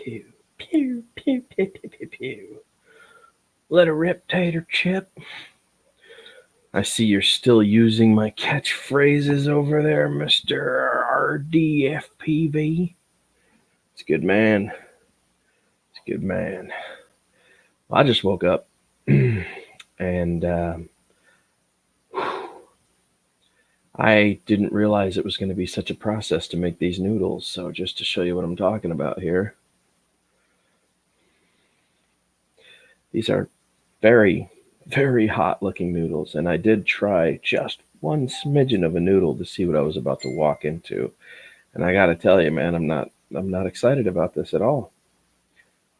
pew, pew, pew, pew, pew, pew, pew. Let a rip, tater chip. I see you're still using my catchphrases over there, Mr. RDFPV. It's a good man. It's a good man. Well, I just woke up and I didn't realize it was going to be such a process to make these noodles. So just to show you what I'm talking about here, these are very, very hot looking noodles. And I did try just one smidgen of a noodle to see what I was about to walk into. And I got to tell you, man, I'm not excited about this at all.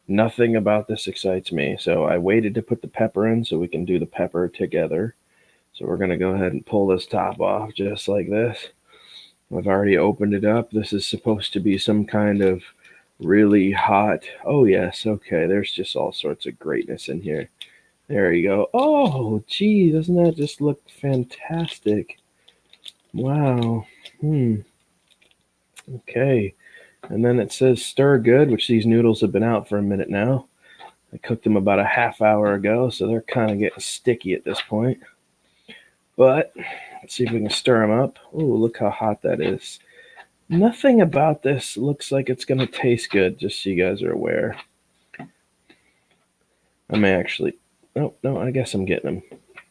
Nothing about this excites me. So I waited to put the pepper in so we can do the pepper together. So we're going to go ahead and pull this top off just like this. I've already opened it up. This is supposed to be some kind of really hot. Oh, yes. Okay. There's just all sorts of greatness in here. There you go. Oh, gee. Doesn't that just look fantastic? Wow. Okay. And then it says stir good, which these noodles have been out for a minute now. I cooked them about a half hour ago, so they're kind of getting sticky at this point. But let's see if we can stir them up. Oh, look how hot that is. Nothing about this looks like it's going to taste good, just so you guys are aware. I may actually... Oh, no, I guess I'm getting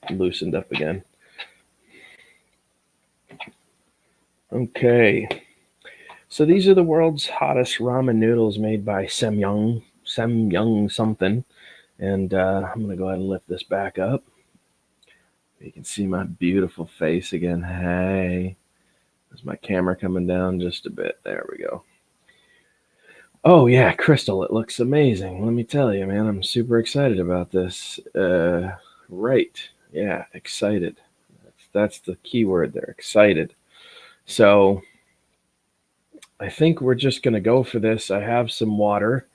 them loosened up again. Okay. So these are the world's hottest ramen noodles made by Semyoung something. And I'm going to go ahead and lift this back up. You can see my beautiful face again. Hey. Is my camera coming down just a bit? There we go. Oh, yeah, Crystal, it looks amazing. Let me tell you, man, I'm super excited about this. Right. Yeah, excited. That's the key word there, excited. So I think we're just going to go for this. I have some water,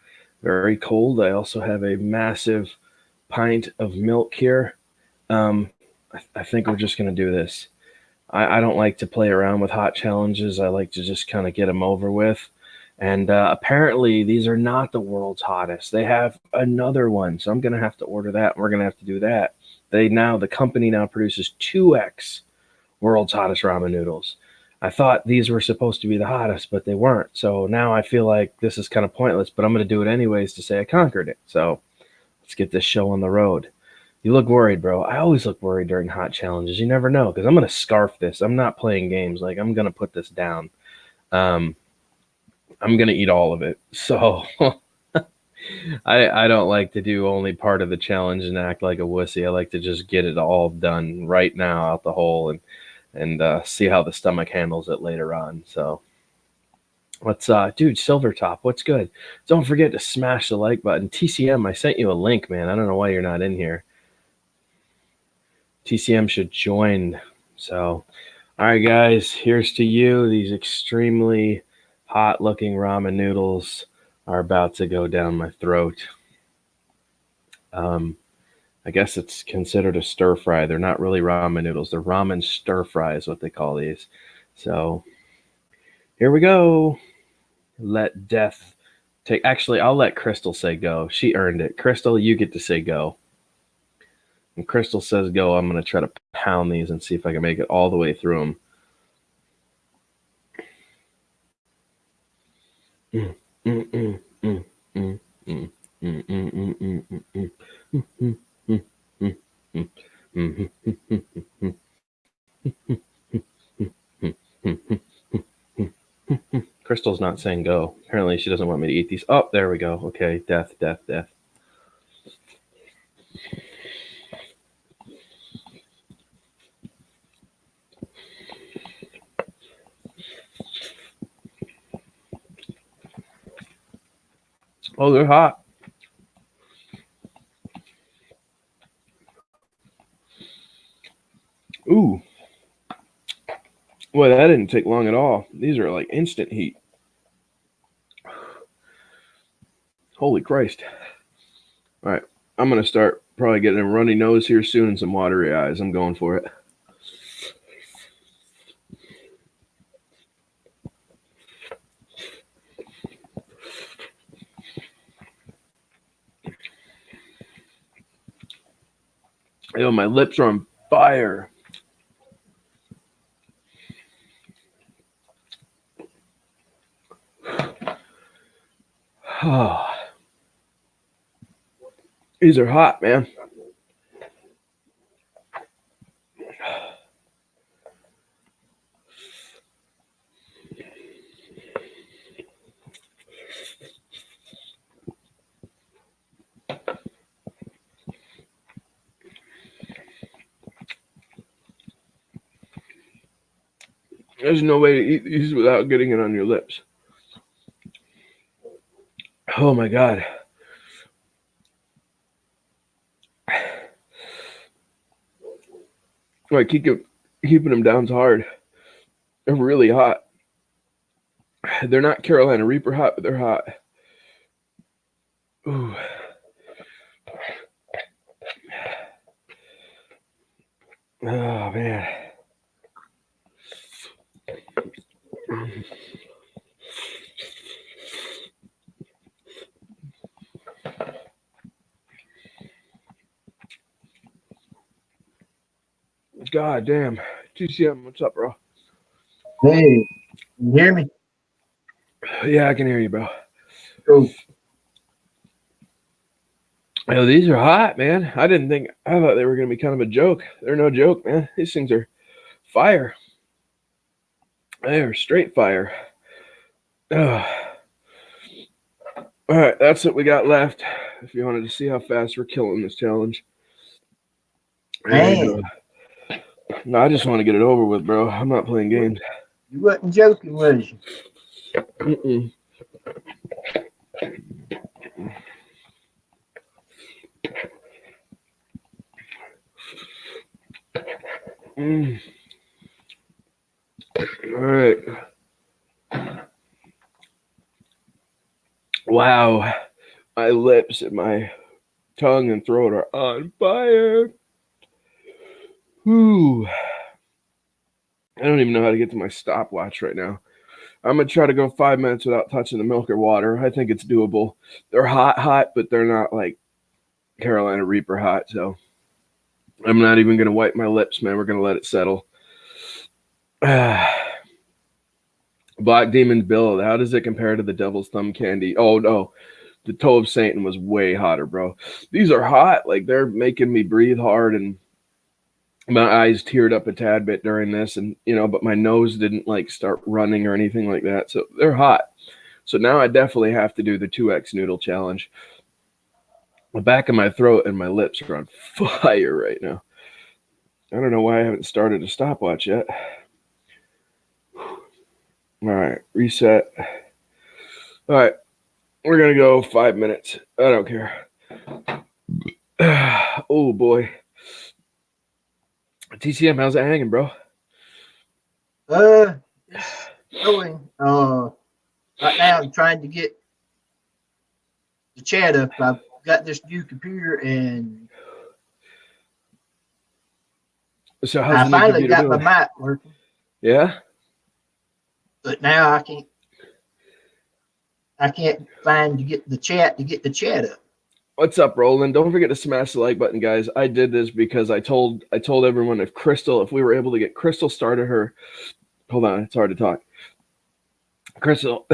very cold. I also have a massive pint of milk here. I think we're just going to do this. I don't like to play around with hot challenges. I like to just kind of get them over with. And apparently these are not the world's hottest. They have another one. So I'm going to have to order that. We're going to have to do that. The company now produces 2x world's hottest ramen noodles. I thought these were supposed to be the hottest, but they weren't. So now I feel like this is kind of pointless, but I'm going to do it anyways to say I conquered it. So let's get this show on the road. You look worried, bro. I always look worried during hot challenges. You never know, because I'm going to scarf this. I'm not playing games. Like, I'm going to put this down. I'm going to eat all of it. So I don't like to do only part of the challenge and act like a wussy. I like to just get it all done right now out the hole and see how the stomach handles it later on. So let's, dude, Silvertop, what's good? Don't forget to smash the like button. TCM, I sent you a link, man. I don't know why you're not in here. TCM should join. So, all right, guys, here's to you. These extremely hot-looking ramen noodles are about to go down my throat. I guess it's considered a stir fry. They're not really ramen noodles. They're ramen stir fry is what they call these. So, here we go. Let death take... Actually, I'll let Crystal say go. She earned it. Crystal, you get to say go. When Crystal says go, I'm going to try to pound these and see if I can make it all the way through them. Crystal's not saying go. Apparently she doesn't want me to eat these. Oh, there we go. Okay, death, death, death. Oh, they're hot. Ooh. Boy, that didn't take long at all. These are like instant heat. Holy Christ. All right. I'm going to start probably getting a runny nose here soon and some watery eyes. I'm going for it. Yo, my lips are on fire. Oh, these are hot, man. There's no way to eat these without getting it on your lips. Oh my God. Like keeping them down's hard. They're really hot. They're not Carolina Reaper hot, but they're hot. Ooh. Oh man. God damn. TCM, what's up, bro? Hey, can you hear me? Yeah, I can hear you, bro. Cool. Oh, these are hot, man. I thought they were gonna be kind of a joke. They're no joke, man. These things are fire. They are straight fire. Ugh. All right, that's what we got left. If you wanted to see how fast we're killing this challenge. There you Man, go. No, I just want to get it over with, bro. I'm not playing games. you wasn't joking, was you? Mm-mm. Mm. All right. Wow. My lips and my tongue and throat are on fire. Whew. I don't even know how to get to my stopwatch right now. I'm going to try to go 5 minutes without touching the milk or water. I think it's doable. They're hot, but they're not like Carolina Reaper hot. So I'm not even going to wipe my lips, man. We're going to let it settle. Black Demon's Bill. How does it compare to the Devil's Thumb candy? Oh, no. The Toe of Satan was way hotter, bro. These are hot. Like, they're making me breathe hard, and my eyes teared up a tad bit during this, and but my nose didn't like start running or anything like that. So they're hot. So now I definitely have to do the 2x noodle challenge. The back of my throat and my lips are on fire right now. I don't know why I haven't started a stopwatch yet. All right, reset. All right, we're gonna go 5 minutes. I don't care. Oh boy. TCM, how's it hanging, bro? It's going. Right now I'm trying to get the chat up. I've got this new computer, and So how's I the new finally computer got doing? my mic working. Yeah. But now I can't find to get the chat up. What's up, Roland? Don't forget to smash the like button, guys. I did this because I told everyone if we were able to get Crystal started her. Hold on, it's hard to talk. Crystal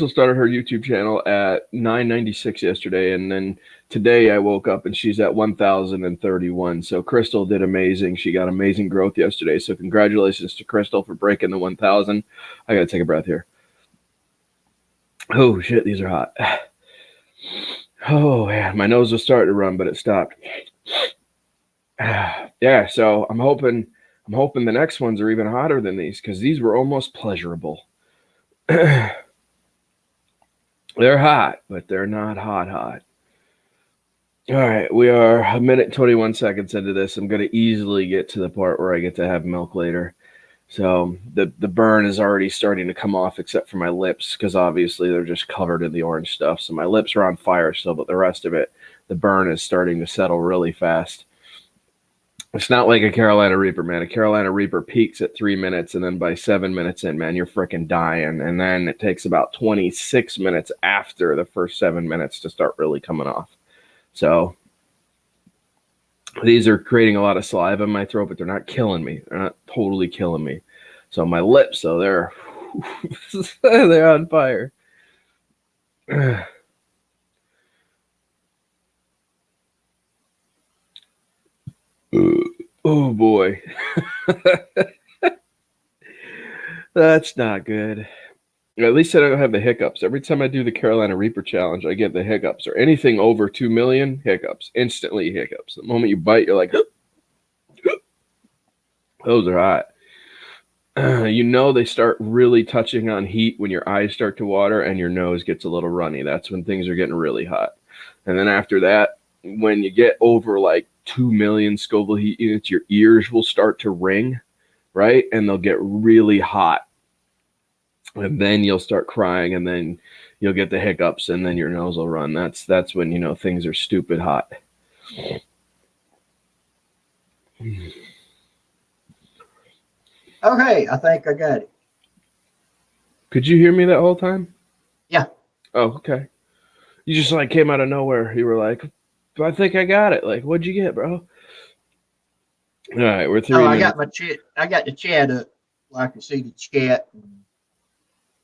started her YouTube channel at 996 yesterday, and then today I woke up and she's at 1031. So Crystal did amazing. She got amazing growth yesterday. So congratulations to Crystal for breaking the 1000. I gotta take a breath here. Oh shit, these are hot. Oh man, my nose was starting to run, but it stopped. Yeah, so I'm hoping the next ones are even hotter than these, because these were almost pleasurable. They're hot, but they're not hot. All right, we are 1:21 into this. I'm going to easily get to the part where I get to have milk later. So the burn is already starting to come off, except for my lips, because obviously they're just covered in the orange stuff. So my lips are on fire still, but the rest of it, the burn is starting to settle really fast. It's not like a Carolina Reaper, man. A Carolina Reaper peaks at 3 minutes, and then by 7 minutes in, man, you're freaking dying. And then it takes about 26 minutes after the first 7 minutes to start really coming off. So These are creating a lot of saliva in my throat, but they're not killing me. They're not totally killing me. So my lips, though, they're they're on fire. Oh boy, that's not good. At least I don't have the hiccups. Every time I do the Carolina Reaper challenge, I get the hiccups, or anything over 2 million hiccups, instantly hiccups. The moment you bite, you're like, those are hot. You know they start really touching on heat when your eyes start to water and your nose gets a little runny. That's when things are getting really hot. And then after that, when you get over like 2 million Scoville heat units, your ears will start to ring, right? And they'll get really hot. And then you'll start crying, and then you'll get the hiccups, and then your nose will run. That's when you know things are stupid hot. Okay, I think I got it. Could you hear me that whole time? Yeah. Oh, okay. You just like came out of nowhere. You were like, I think I got it. Like, what'd you get, bro? All right, we're 3 minutes. I got the chat up so I can see the chat.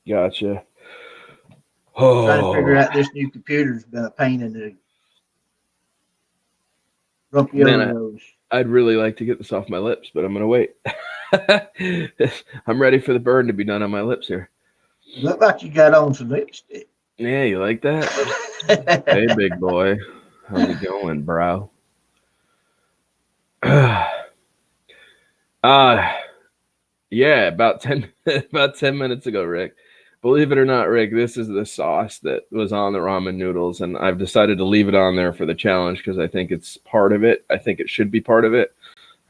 Gotcha. Trying to figure Oh, out this new computer's been a pain in the grumpy man, old nose. I'd really like to get this off my lips, but I'm gonna wait. I'm ready for the burn to be done on my lips here. Look like you got on some lipstick. Yeah, you like that? Hey, big boy. How's it going, bro? Yeah, about 10 about 10 minutes ago, Rick. Believe it or not, Rick, this is the sauce that was on the ramen noodles, and I've decided to leave it on there for the challenge because I think it's part of it. I think it should be part of it.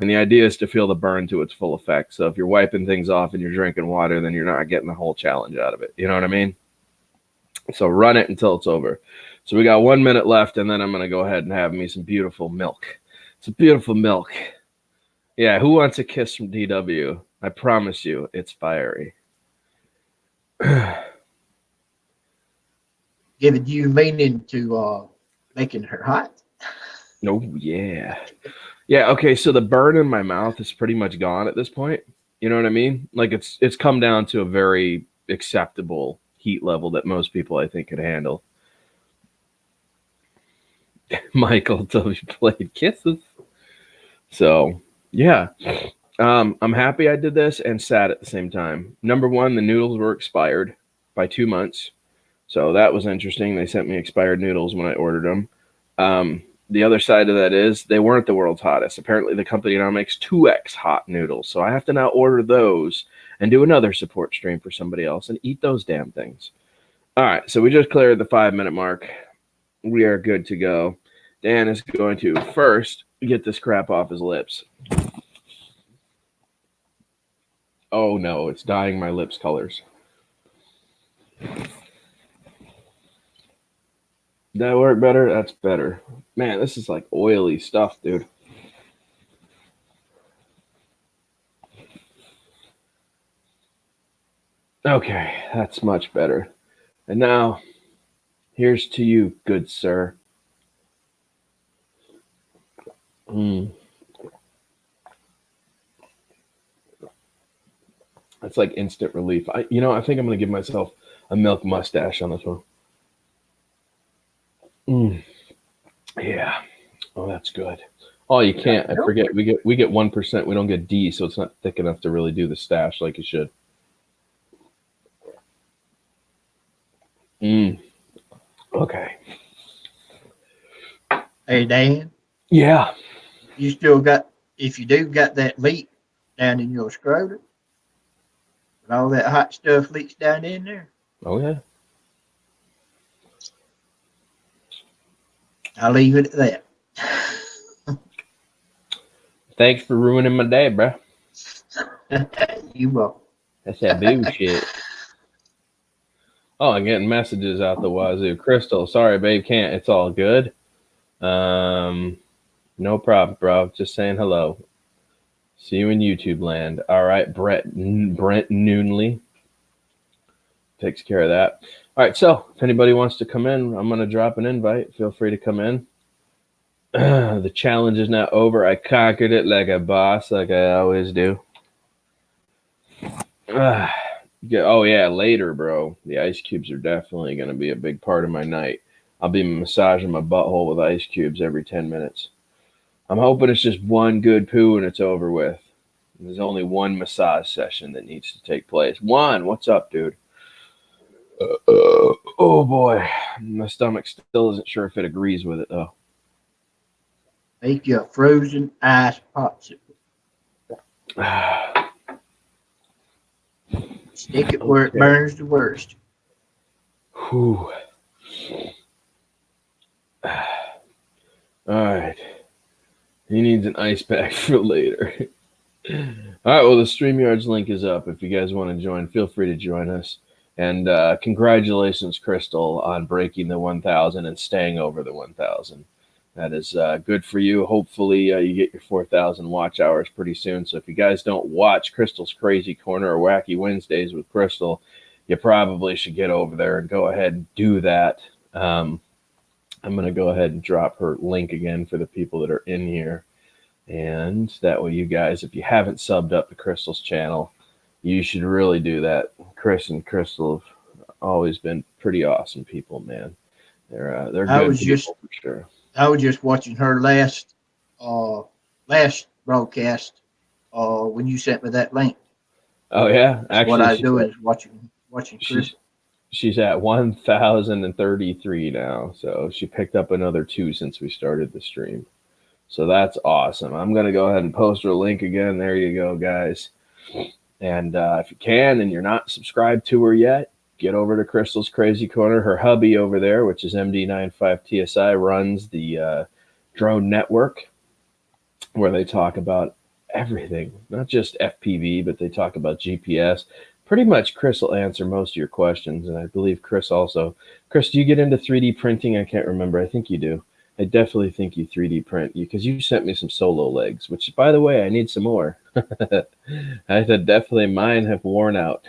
And the idea is to feel the burn to its full effect. So if you're wiping things off and you're drinking water, then you're not getting the whole challenge out of it. You know what I mean? So run it until it's over. So we got 1 minute left, and then I'm going to go ahead and have me some beautiful milk. Some beautiful milk. Yeah, who wants a kiss from DW? I promise you, it's fiery. Giving you meaning to making her hot. Oh, yeah. Yeah, okay, so the burn in my mouth is pretty much gone at this point. You know what I mean? Like it's come down to a very acceptable heat level that most people I think could handle. Michael till you played kisses. So yeah. I'm happy I did this and sad at the same time. Number one, the noodles were expired by 2 months. So that was interesting. They sent me expired noodles when I ordered them. The other side of that is they weren't the world's hottest. Apparently, the company now makes 2x hot noodles. So I have to now order those and do another support stream for somebody else and eat those damn things. All right. So we just cleared the 5 minute mark. We are good to go. Dan is going to first get this crap off his lips. Oh no, it's dyeing my lips colors. That work better? That's better. Man, this is like oily stuff, dude. Okay, that's much better. And now, here's to you, good sir. That's like instant relief. I think I'm gonna give myself a milk mustache on this one. Yeah. Oh, that's good. Oh, you can't. I forget. We get 1%. We don't get D, so it's not thick enough to really do the stash like it should. Okay. Hey Dan. Yeah. You still got if you do got that leak down in your scrotum, and all that hot stuff leaks down in there. Oh yeah. I'll leave it at that. Thanks for ruining my day, bro. You will. That's that bullshit. Oh, I'm getting messages out the wazoo. Crystal, sorry, babe, can't. It's all good. No problem, bro. Just saying hello. See you in YouTube land. All right, Brent Noonley takes care of that. All right, so if anybody wants to come in, I'm going to drop an invite. Feel free to come in. The challenge is not over. I conquered it like a boss, like I always do. Ah, oh yeah, later, bro. The ice cubes are definitely going to be a big part of my night. I'll be massaging my butthole with ice cubes every 10 minutes. I'm hoping it's just one good poo and it's over with. There's only one massage session that needs to take place. One, what's up, dude? Oh boy, my stomach still isn't sure if it agrees with it though. Make you a frozen ice popsicle. Stick it where it Okay. burns the worst. Whew. All right. He needs an ice pack for later. All right. Well, the StreamYards link is up. If you guys want to join, feel free to join us. And congratulations, Crystal, on breaking the 1,000 and staying over the 1,000. That is good for you. Hopefully, you get your 4,000 watch hours pretty soon. So if you guys don't watch Crystal's Crazy Corner or Wacky Wednesdays with Crystal, you probably should get over there and go ahead and do that. I'm going to go ahead and drop her link again for the people that are in here. And that way, you guys, if you haven't subbed up to Crystal's channel, you should really do that. Chris and Crystal have always been pretty awesome people, man. They're good people for sure. I was just watching her last broadcast when you sent me that link. Oh yeah, That's what I do is watching Chris. She's at 1,033 now, so she picked up another 2 since we started the stream. So that's awesome. I'm gonna go ahead and post her link again. There you go, guys. And if you can, and you're not subscribed to her yet, get over to Crystal's Crazy Corner. Her hubby over there, which is MD95TSI, runs the drone network where they talk about everything, not just FPV, but they talk about GPS. Pretty much Chris will answer most of your questions, and I believe Chris also. Chris, do you get into 3D printing? I can't remember. I think you do. I definitely think you 3D print because you sent me some solo legs, which, by the way, I need some more. I said definitely mine have worn out.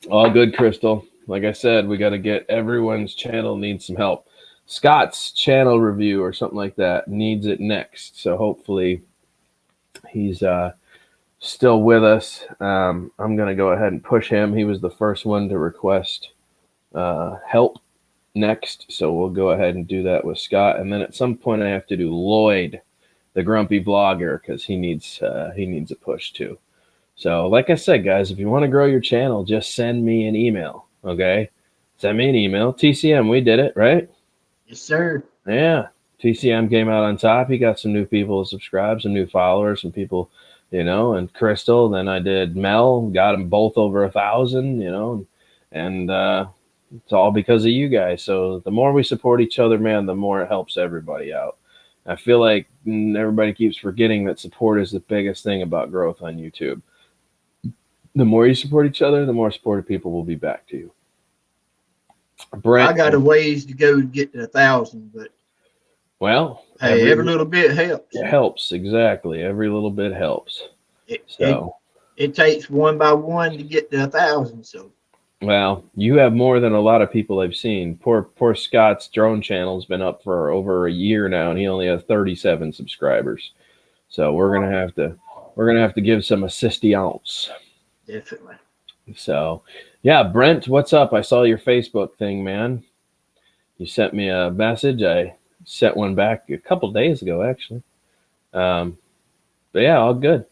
All good, Crystal. Like I said, we got to get everyone's channel needs some help. Scott's channel review or something like that needs it next. So hopefully he's still with us. I'm going to go ahead and push him. He was the first one to request help next. So we'll go ahead and do that with Scott. And then at some point I have to do Lloyd, the grumpy vlogger, because he needs a push too. So like I said, guys, if you want to grow your channel, just send me an email. Okay. Send me an email. TCM, we did it, right? Yes, sir. Yeah. TCM came out on top. He got some new people to subscribe, some new followers, some people, and Crystal. Then I did Mel, got them both over 1,000, and it's all because of you guys. So the more we support each other, man, the more it helps everybody out. I feel like everybody keeps forgetting that support is the biggest thing about growth on YouTube. The more you support each other, the more supportive people will be back to you. Brent, I got a ways to go to get to 1,000, but hey, every little bit helps. It helps, exactly. Every little bit helps. It takes one by one to get to 1,000. So, well, you have more than a lot of people I've seen. Poor Scott's drone channel's been up for over a year now, and he only has 37 subscribers. So we're gonna have to give some assistance. Definitely. So, yeah, Brent, what's up? I saw your Facebook thing, man. You sent me a message. I sent one back a couple days ago, actually. But yeah, all good.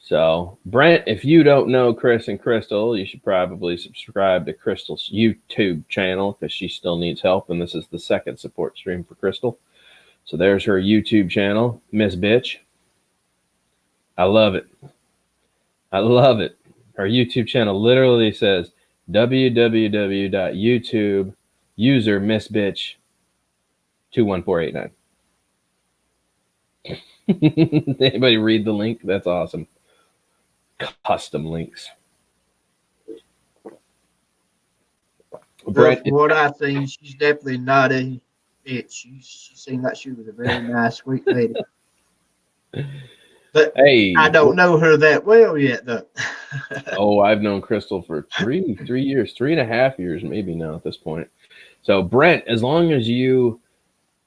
So, Brent, if you don't know Chris and Crystal, you should probably subscribe to Crystal's YouTube channel because she still needs help, and this is the second support stream for Crystal. So there's her YouTube channel, Miss Bitch. I love it. I love it. Her YouTube channel literally says www.youtube user Miss Bitch 21489. Anybody read the link? That's awesome. Custom links. Brett, from what I've seen, she's definitely not a bitch. She seemed like she was a very nice, sweet lady. But Hey, I don't know her that well yet, though. oh, I've known Crystal for 3 years, 3.5 years, maybe now at this point. So Brent, as long as you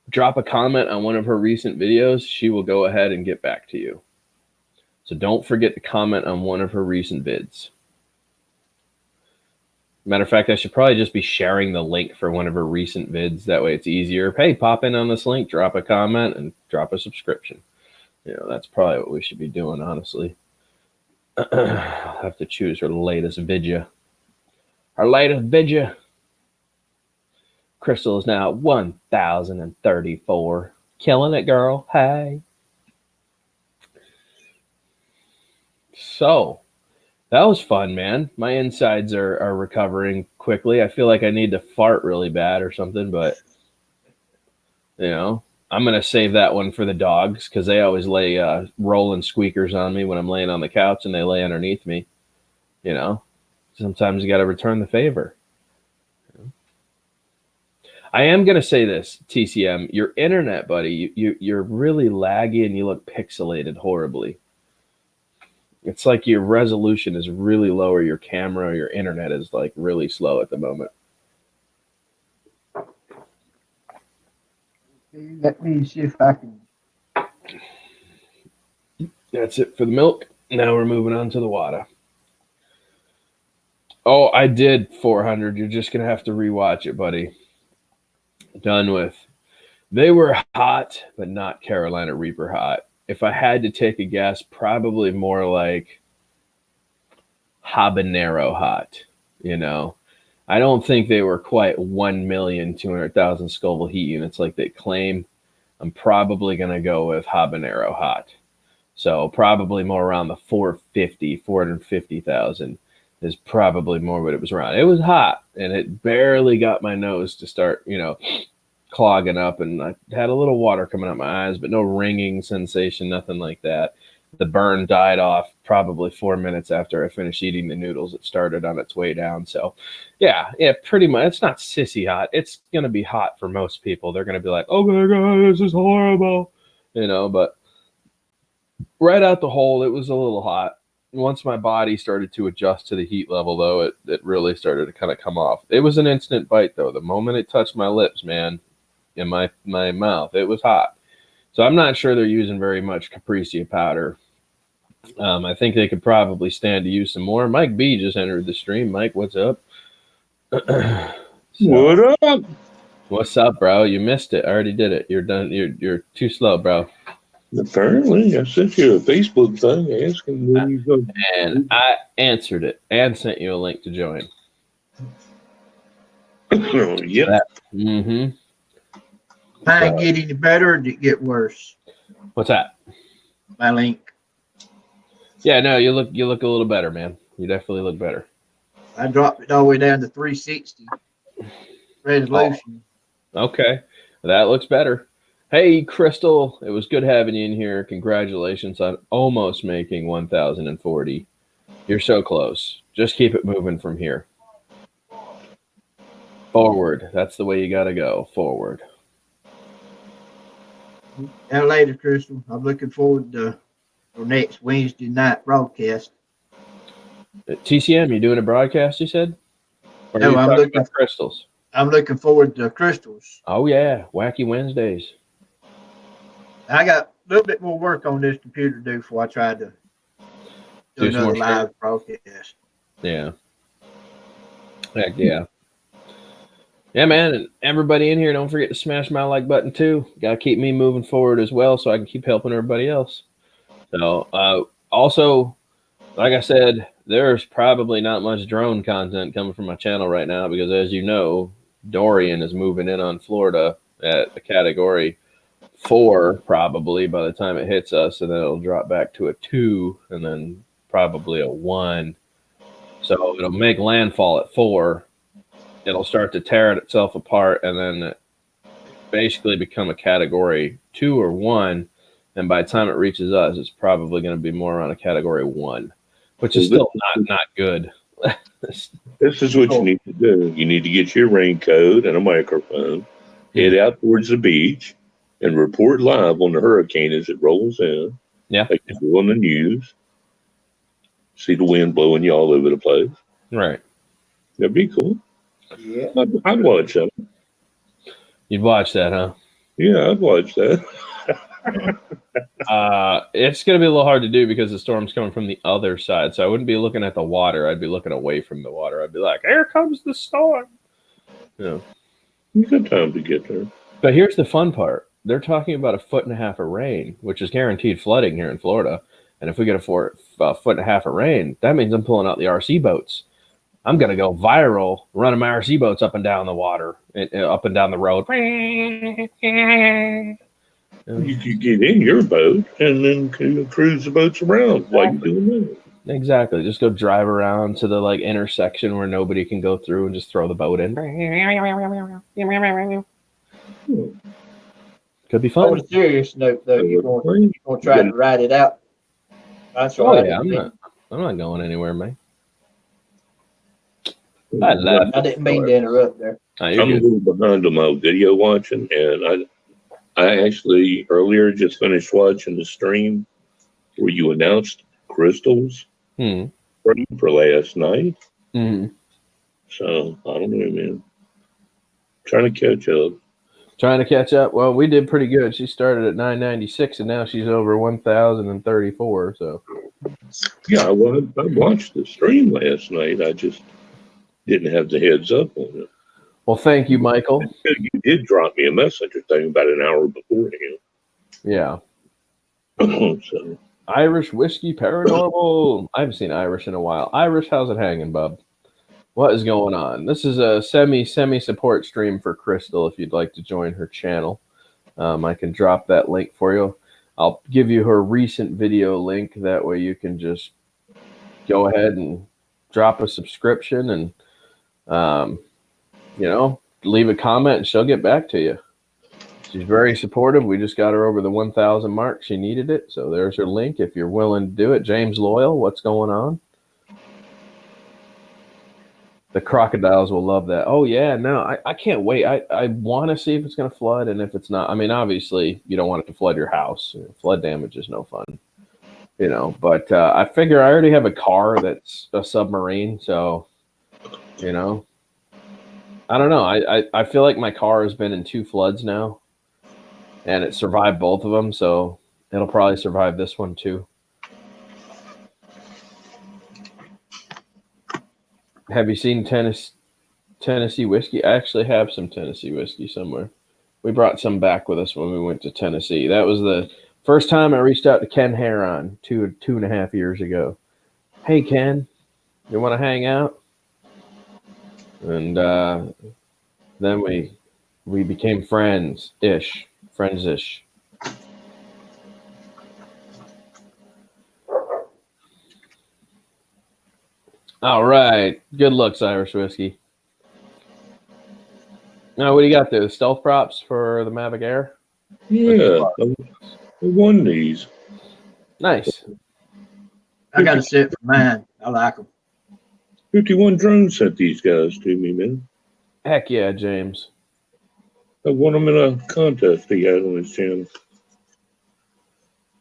drop a comment on one of her recent videos, she will go ahead and get back to you. So don't forget to comment on one of her recent vids. Matter of fact, I should probably just be sharing the link for one of her recent vids. That way it's easier. Hey, pop in on this link, drop a comment, and drop a subscription. That's probably what we should be doing, honestly. I'll have to choose her latest vidya. Our latest vidya. Crystal is now at 1,034. Killing it, girl. Hey. So, that was fun, man. My insides are recovering quickly. I feel like I need to fart really bad or something, but, I'm going to save that one for the dogs because they always lay rolling squeakers on me when I'm laying on the couch and they lay underneath me. Sometimes you got to return the favor. I am going to say this, TCM, your internet, buddy, you're really laggy and you look pixelated horribly. It's like your resolution is really low or your camera or your internet is like really slow at the moment. Let me see if I can. That's it for the milk. Now we're moving on to the water. Oh, I did 400. You're just going to have to rewatch it, buddy. Done with. They were hot, but not Carolina Reaper hot. If I had to take a guess, probably more like habanero hot. I don't think they were quite 1,200,000 Scoville heat units like they claim. I'm probably going to go with habanero hot. So probably more around the 450,000 is probably more what it was around. It was hot, and it barely got my nose to start, clogging up, and I had a little water coming out my eyes, but no ringing sensation, nothing like that. The burn died off probably 4 minutes after I finished eating the noodles. It started on its way down. So yeah, pretty much. It's not sissy hot. It's going to be hot for most people. They're going to be like, oh my God, this is horrible. But right out the hole, it was a little hot. Once my body started to adjust to the heat level, though, it really started to kind of come off. It was an instant bite, though. The moment it touched my lips, man, in my mouth, it was hot. So I'm not sure they're using very much capriccia powder. I think they could probably stand to use some more. Mike B just entered the stream. Mike, what's up? What up? What's up, bro? You missed it. I already did it. You're done. You're too slow, bro. Apparently, I sent you a Facebook thing asking when you go. And I answered it and sent you a link to join. Yep. Mm-hmm. Mine get any better or did it get worse? What's that? My link. Yeah, no, you look a little better, man. You definitely look better. I dropped it all the way down to 360 resolution. Oh, okay, that looks better. Hey, Crystal, it was good having you in here. Congratulations on almost making 1,040. You're so close. Just keep it moving from here. Forward. That's the way you got to go. Forward. And later, Crystal. I'm looking forward to our next Wednesday night broadcast. TCM, you doing a broadcast, you said? Or No, I'm looking for crystals. I'm looking forward to crystals. Oh, yeah. Wacky Wednesdays. I got a little bit more work on this computer to do before I try to do another live broadcast. Yeah. Heck yeah. Yeah, man. And everybody in here, don't forget to smash my like button too. Got to keep me moving forward as well so I can keep helping everybody else. So, also, like I said, there's probably not much drone content coming from my channel right now because, as you know, Dorian is moving in on Florida at a category 4 probably by the time it hits us, and then it'll drop back to a 2 and then probably a 1. So it'll make landfall at 4. It'll start to tear itself apart and then basically become a category 2 or 1. And by the time it reaches us, it's probably going to be more around a category 1, which is still not good. This is what you need to do. You need to get your raincoat and a microphone, head out towards the beach, and report live on the hurricane as it rolls in. Yeah. Like you do on the news. See the wind blowing you all over the place. Right. That'd be cool. Yeah. I'd watch that. You'd watch that, huh? Yeah, I'd watch that. It's going to be a little hard to do because the storm's coming from the other side. So I wouldn't be looking at the water. I'd be looking away from the water. I'd be like, here comes the storm. You know. Good time to get there. But here's the fun part. They're talking about 1.5 feet of rain, which is guaranteed flooding here in Florida. And if we get a 1.5 feet of rain, that means I'm pulling out the RC boats. I'm going to go viral running my RC boats up and down the water, up and down the road. You could get in your boat and then cruise the boats around like you do now. Exactly. Just go drive around to the like intersection where nobody can go through and just throw the boat in. Could be fun. On a serious note, though, you're going to try to ride it out. Oh yeah, I'm not going anywhere, man. I laugh. I didn't mean to interrupt there. I'm a little behind on my video watching, and I actually earlier just finished watching the stream where you announced Crystal's stream for last night. So I don't know, man. Trying to catch up. Trying to catch up. Well, we did pretty good. She started at 996, and now she's over 1,034. So yeah, I watched the stream last night. I just didn't have the heads up on it. Well, thank you, Michael. You did drop me a message or thing about an hour beforehand. Yeah. So Irish Whiskey Paranormal. I haven't seen Irish in a while. Irish, how's it hanging, bub? What is going on? This is a semi support stream for Crystal. If you'd like to join her channel, I can drop that link for you. I'll give you her recent video link. That way you can just go ahead and drop a subscription and, leave a comment and she'll get back to you. She's very supportive. We just got her over the 1,000 mark. She needed it. So there's her link if you're willing to do it. James Loyal, what's going on? The crocodiles will love that. Oh, yeah. No, I can't wait. I want to see if it's going to flood. And if it's not, I mean, obviously, you don't want it to flood your house. Flood damage is no fun. But I figure I already have a car that's a submarine. So, I don't know. I feel like my car has been in 2 floods now. And it survived both of them. So it'll probably survive this one, too. Have you seen Tennessee whiskey? I actually have some Tennessee whiskey somewhere. We brought some back with us when we went to Tennessee. That was the first time I reached out to Ken Heron 2.5 years ago. Hey, Ken, you want to hang out? And then we became friends-ish. All right. Good looks, Irish Whiskey. Now, what do you got there? The stealth props for the Mavic Air? Yeah, I won these. Nice. I got a set for mine. I like them. 51 drones sent these guys to me, man. Heck yeah, James. I won them in a contest he had on his channel.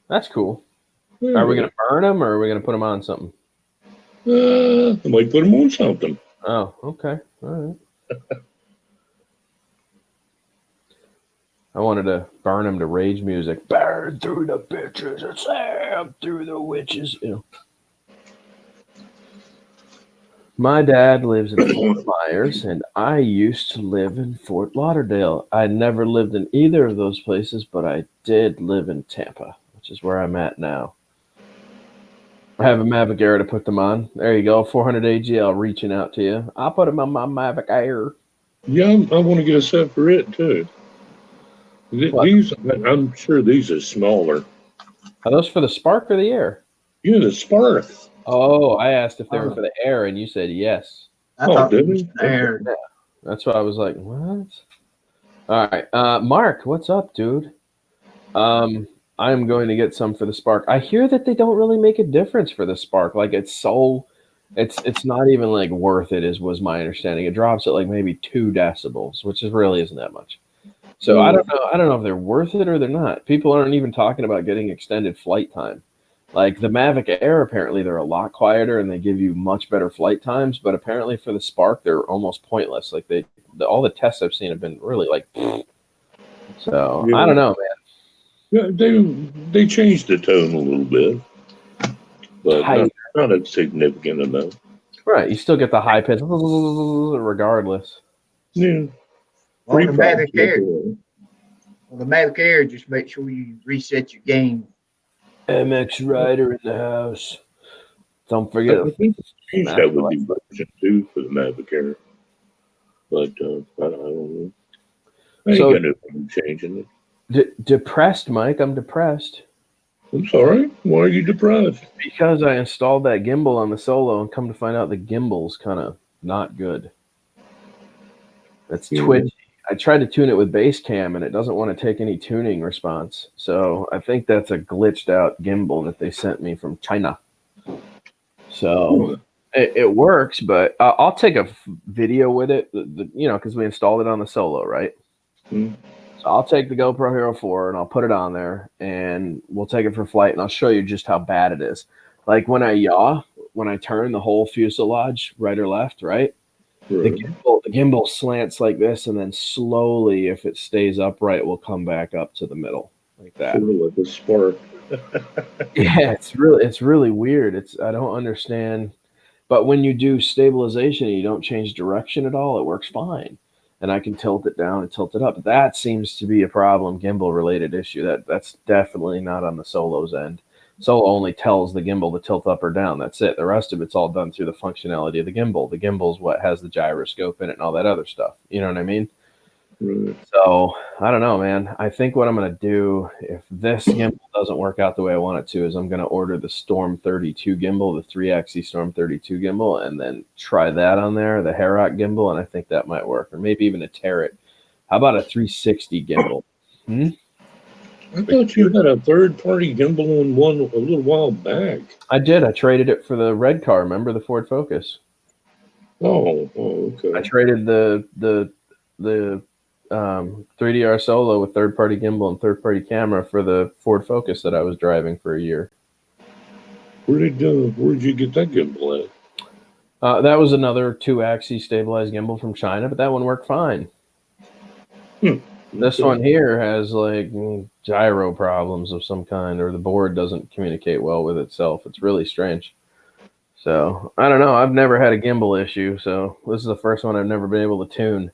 That's cool. Yeah. Are we going to burn them or are we going to put them on something? I might put them on something. Oh, okay. All right. I wanted to burn them to rage music. Burn through the bitches and slam through the witches. My dad lives in Fort Myers, and I used to live in Fort Lauderdale. I never lived in either of those places, but I did live in Tampa, which is where I'm at now. I have a Mavic Air to put them on. There you go, 400 AGL reaching out to you. I'll put them on my Mavic Air. Yeah, I want to get a set for it, too. These, I'm sure these are smaller. Are those for the Spark or the Air? Yeah, the Spark. Oh, I asked if they were for the Air, and you said yes. I thought it was Air. Yeah, that's why I was like, what? All right. Mark, what's up, dude? I'm going to get some for the Spark. I hear that they don't really make a difference for the Spark. Like, it's not even, like, worth it, was my understanding. It drops at, like, maybe 2 decibels, which really isn't that much. So I don't know. I don't know if they're worth it or they're not. People aren't even talking about getting extended flight time. Like the Mavic Air, apparently they're a lot quieter and they give you much better flight times. But apparently for the Spark, they're almost pointless. Like all the tests I've seen have been really like. So I don't know, man. Yeah, they changed the tone a little bit, but not a significant amount. Right, you still get the high pitch regardless. Yeah. On the Mavic Air, just make sure you reset your game. MX Rider in the house. Don't forget. I think that would be version 2 for the Mavic Air, but I don't know. I ain't got no problem changing it. Depressed, Mike. I'm depressed. I'm sorry. Why are you depressed? Because I installed that gimbal on the Solo and come to find out the gimbal's kind of not good. It's twitchy. I tried to tune it with Basecam and it doesn't want to take any tuning response. So I think that's a glitched out gimbal that they sent me from China. So it works, but I'll take a video with it, because we installed it on the Solo, right? Mm-hmm. So I'll take the GoPro Hero 4 and I'll put it on there and we'll take it for flight and I'll show you just how bad it is. Like when I yaw, when I turn the whole fuselage right or left, right? The gimbal slants like this, and then slowly, if it stays upright, will come back up to the middle like that. Sort of like a Spark. Yeah, it's really weird. I don't understand. But when you do stabilization and you don't change direction at all, it works fine. And I can tilt it down and tilt it up. That seems to be a problem, gimbal related issue. That's definitely not on the Solo's end. Solo only tells the gimbal to tilt up or down. That's it. The rest of it's all done through the functionality of the gimbal. The gimbal's what has the gyroscope in it and all that other stuff. You know what I mean? Right. So I don't know, man. I think what I'm going to do, if this gimbal doesn't work out the way I want it to, is I'm going to order the Storm 32 gimbal, the 3-axis Storm 32 gimbal, and then try that on there, the Heroc gimbal, and I think that might work. Or maybe even a Terret. How about a 360 gimbal? I thought you had a third-party gimbal on one a little while back. I did. I traded it for the red car. Remember the Ford Focus? Oh, okay. I traded the 3DR Solo with third-party gimbal and third-party camera for the Ford Focus that I was driving for a year. Where'd you get that gimbal at? That was another 2-axis stabilized gimbal from China, but that one worked fine. This one here has like gyro problems of some kind, or the board doesn't communicate well with itself. It's really strange. So I don't know. I've never had a gimbal issue, so this is the first one I've never been able to tune.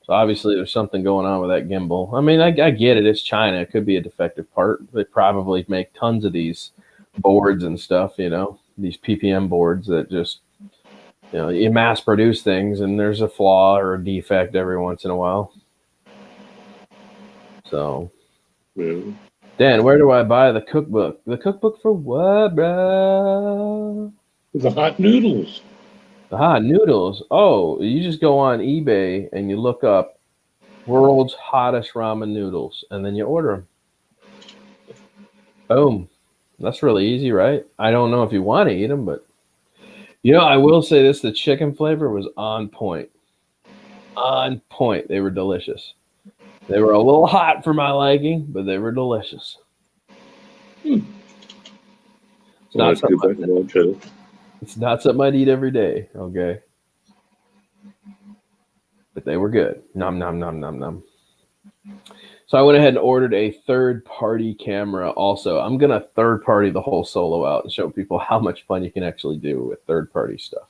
So obviously there's something going on with that gimbal. I mean, I get it. It's China. It could be a defective part. They probably make tons of these boards and stuff, these PPM boards that just, you mass produce things and there's a flaw or a defect every once in a while. So, Dan, where do I buy the cookbook? The cookbook for what, bro? The hot noodles. The hot noodles. Oh, you just go on eBay and you look up world's hottest ramen noodles, and then you order them. Boom. That's really easy, right? I don't know if you want to eat them, but I will say this: the chicken flavor was on point. On point. They were delicious. They were a little hot for my liking, but they were delicious. It's not something I'd eat every day, okay? But they were good. Nom, nom, nom, nom, nom. So I went ahead and ordered a third-party camera also. I'm going to third-party the whole Solo out and show people how much fun you can actually do with third-party stuff.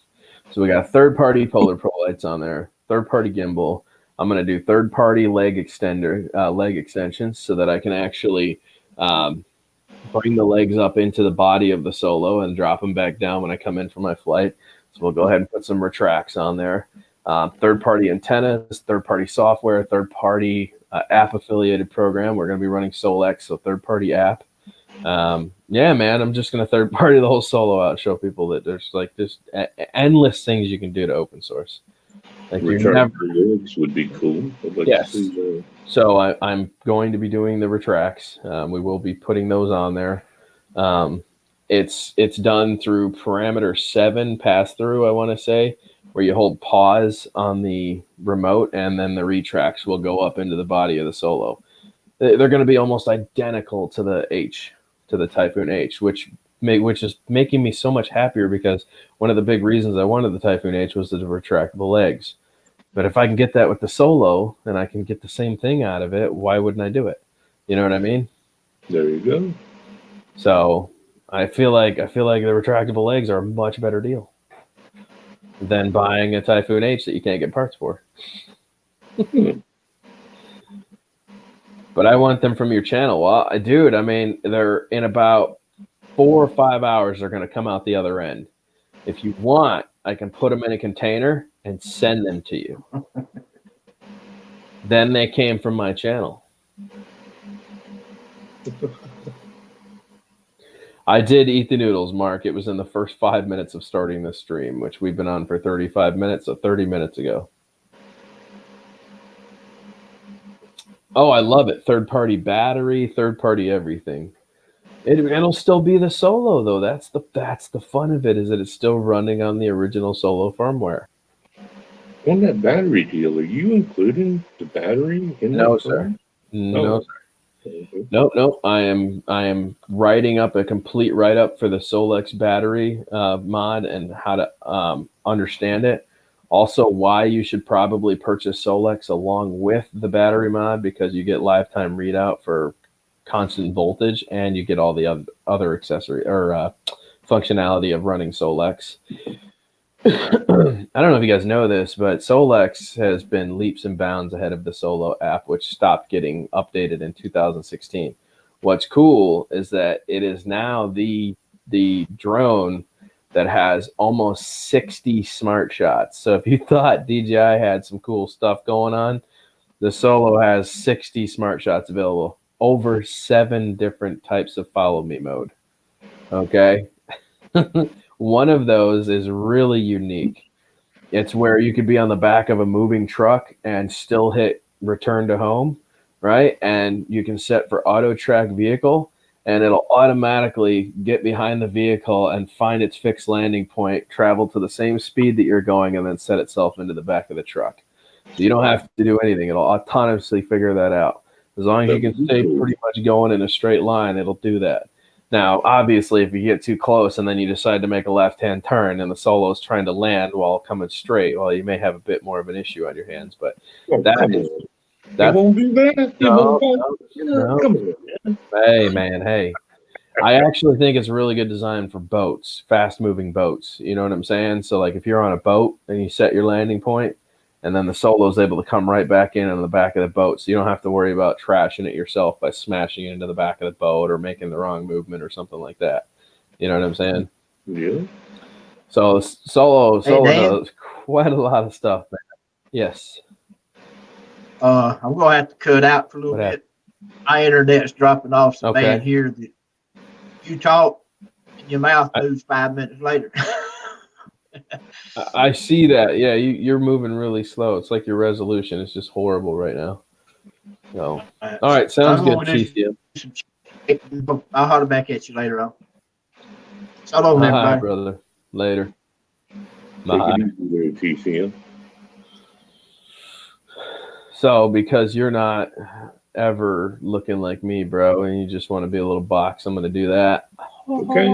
So we got third-party Polar Pro lights on there, third-party gimbal. I'm going to do third-party leg extensions so that I can actually bring the legs up into the body of the Solo and drop them back down when I come in for my flight. So we'll go ahead and put some retracts on there. Third-party antennas, third-party software, third-party app-affiliated program. We're going to be running Solex, so third-party app. Yeah, man, I'm just going to third-party the whole Solo out and show people that there's like just endless things you can do to open source. Like legs would be cool. Yes. So I'm going to be doing the retracts. We will be putting those on there. It's done through parameter 7 pass through, I want to say, where you hold pause on the remote, and then the retracts will go up into the body of the Solo. They're going to be almost identical to the Typhoon H, which is making me so much happier because one of the big reasons I wanted the Typhoon H was the retractable legs. But if I can get that with the Solo and I can get the same thing out of it, why wouldn't I do it? You know what I mean? There you go. So I feel like the retractable legs are a much better deal than buying a Typhoon H that you can't get parts for. But I want them from your channel. Well, dude, I mean, they're in about 4 or 5 hours. They're going to come out the other end. If you want, I can put them in a container and send them to you. Then they came from my channel. I did eat the noodles, Mark. It was in the first 5 minutes of starting this stream, which we've been on for 35 minutes, so 30 minutes ago. Oh, I love it. Third-party battery, third-party everything. It'll still be the Solo, though. That's the fun of it, is that it's still running on the original Solo firmware. On that battery deal, are you including the battery in No, that sir. phone? No, sir. Nope. I am writing up a complete write-up for the Solex battery mod and how to understand it. Also, why you should probably purchase Solex along with the battery mod, because you get lifetime readout for constant voltage, and you get all the other accessory or functionality of running Solex. I don't know if you guys know this, but Solex has been leaps and bounds ahead of the Solo app, which stopped getting updated in 2016. What's cool is that it is now the drone that has almost 60 smart shots. So if you thought DJI had some cool stuff going on, the Solo has 60 smart shots available, over 7 different types of follow me mode. Okay. One of those is really unique. It's where you could be on the back of a moving truck and still hit return to home, right? And you can set for auto track vehicle, and it'll automatically get behind the vehicle and find its fixed landing point, travel to the same speed that you're going, and then set itself into the back of the truck. So you don't have to do anything. It'll autonomously figure that out. As long as you can stay pretty much going in a straight line, it'll do that. Now, obviously, if you get too close and then you decide to make a left-hand turn and the Solo is trying to land while coming straight, well, you may have a bit more of an issue on your hands. But that won't do that. No. Come on, man. Hey, man, hey. I actually think it's a really good design for boats, fast-moving boats. You know what I'm saying? So, like, if you're on a boat and you set your landing point, and then the Solo's able to come right back in on the back of the boat, so you don't have to worry about trashing it yourself by smashing it into the back of the boat or making the wrong movement or something like that. You know what I'm saying? Yeah. So Solo Dan? does quite a lot of stuff, man. Yes. I'm gonna have to cut out for a little What bit. My internet's dropping off so Okay. bad here that you talk and your mouth moves 5 minutes later. I see that. Yeah, you're moving really slow. It's like your resolution is just horrible right now. So, all right, sounds good, TCM. I'll holler back at you later on. So long, Hi, everybody. brother. Later. Take Bye. it easy there, TCM. So, because you're not ever looking like me, bro, and you just want to be a little box, I'm going to do that. Okay.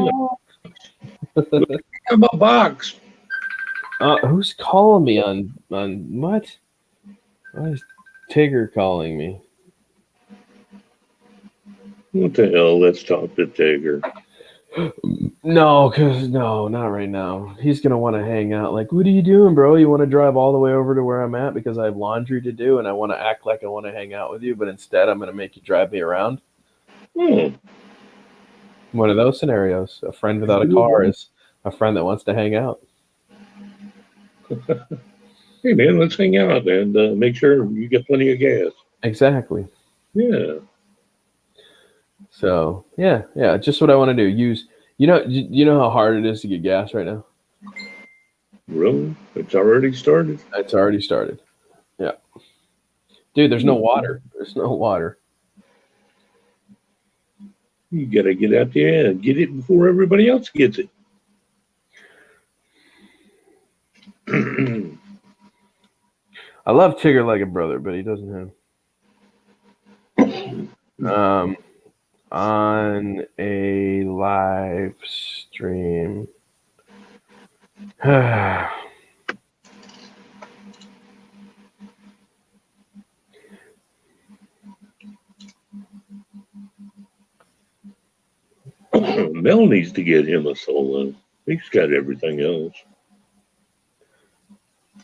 How about box? Who's calling me on what? Why is Tigger calling me? What the hell? Let's talk to Tigger. No, not right now. He's gonna want to hang out. Like, what are you doing, bro? You want to drive all the way over to where I'm at because I have laundry to do, and I want to act like I want to hang out with you, but instead I'm gonna make you drive me around. One of those scenarios. A friend without a car is a friend that wants to hang out. Hey, man, let's hang out and make sure you get plenty of gas. Exactly. Yeah. So yeah, just what I want to do. You know how hard it is to get gas right now. Really? It's already started? It's already started. Yeah. Dude, there's no water. There's no water. You got to get out there and get it before everybody else gets it. I love Tigger like a brother, but he doesn't have. On a live stream. Mel needs to get him a solo. He's got everything else.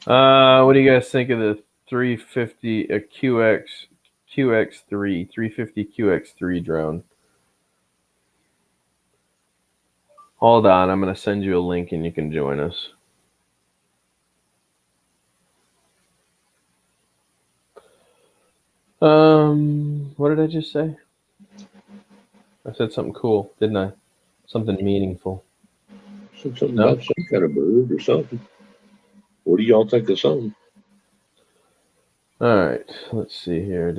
What do you guys think of the 350 QX3 350 QX3 drone? Hold on, I'm gonna send you a link and you can join us. What did I just say? I said something cool, didn't I? Something meaningful. Something about some kind of bird or something. What do y'all think of something? All right, let's see here.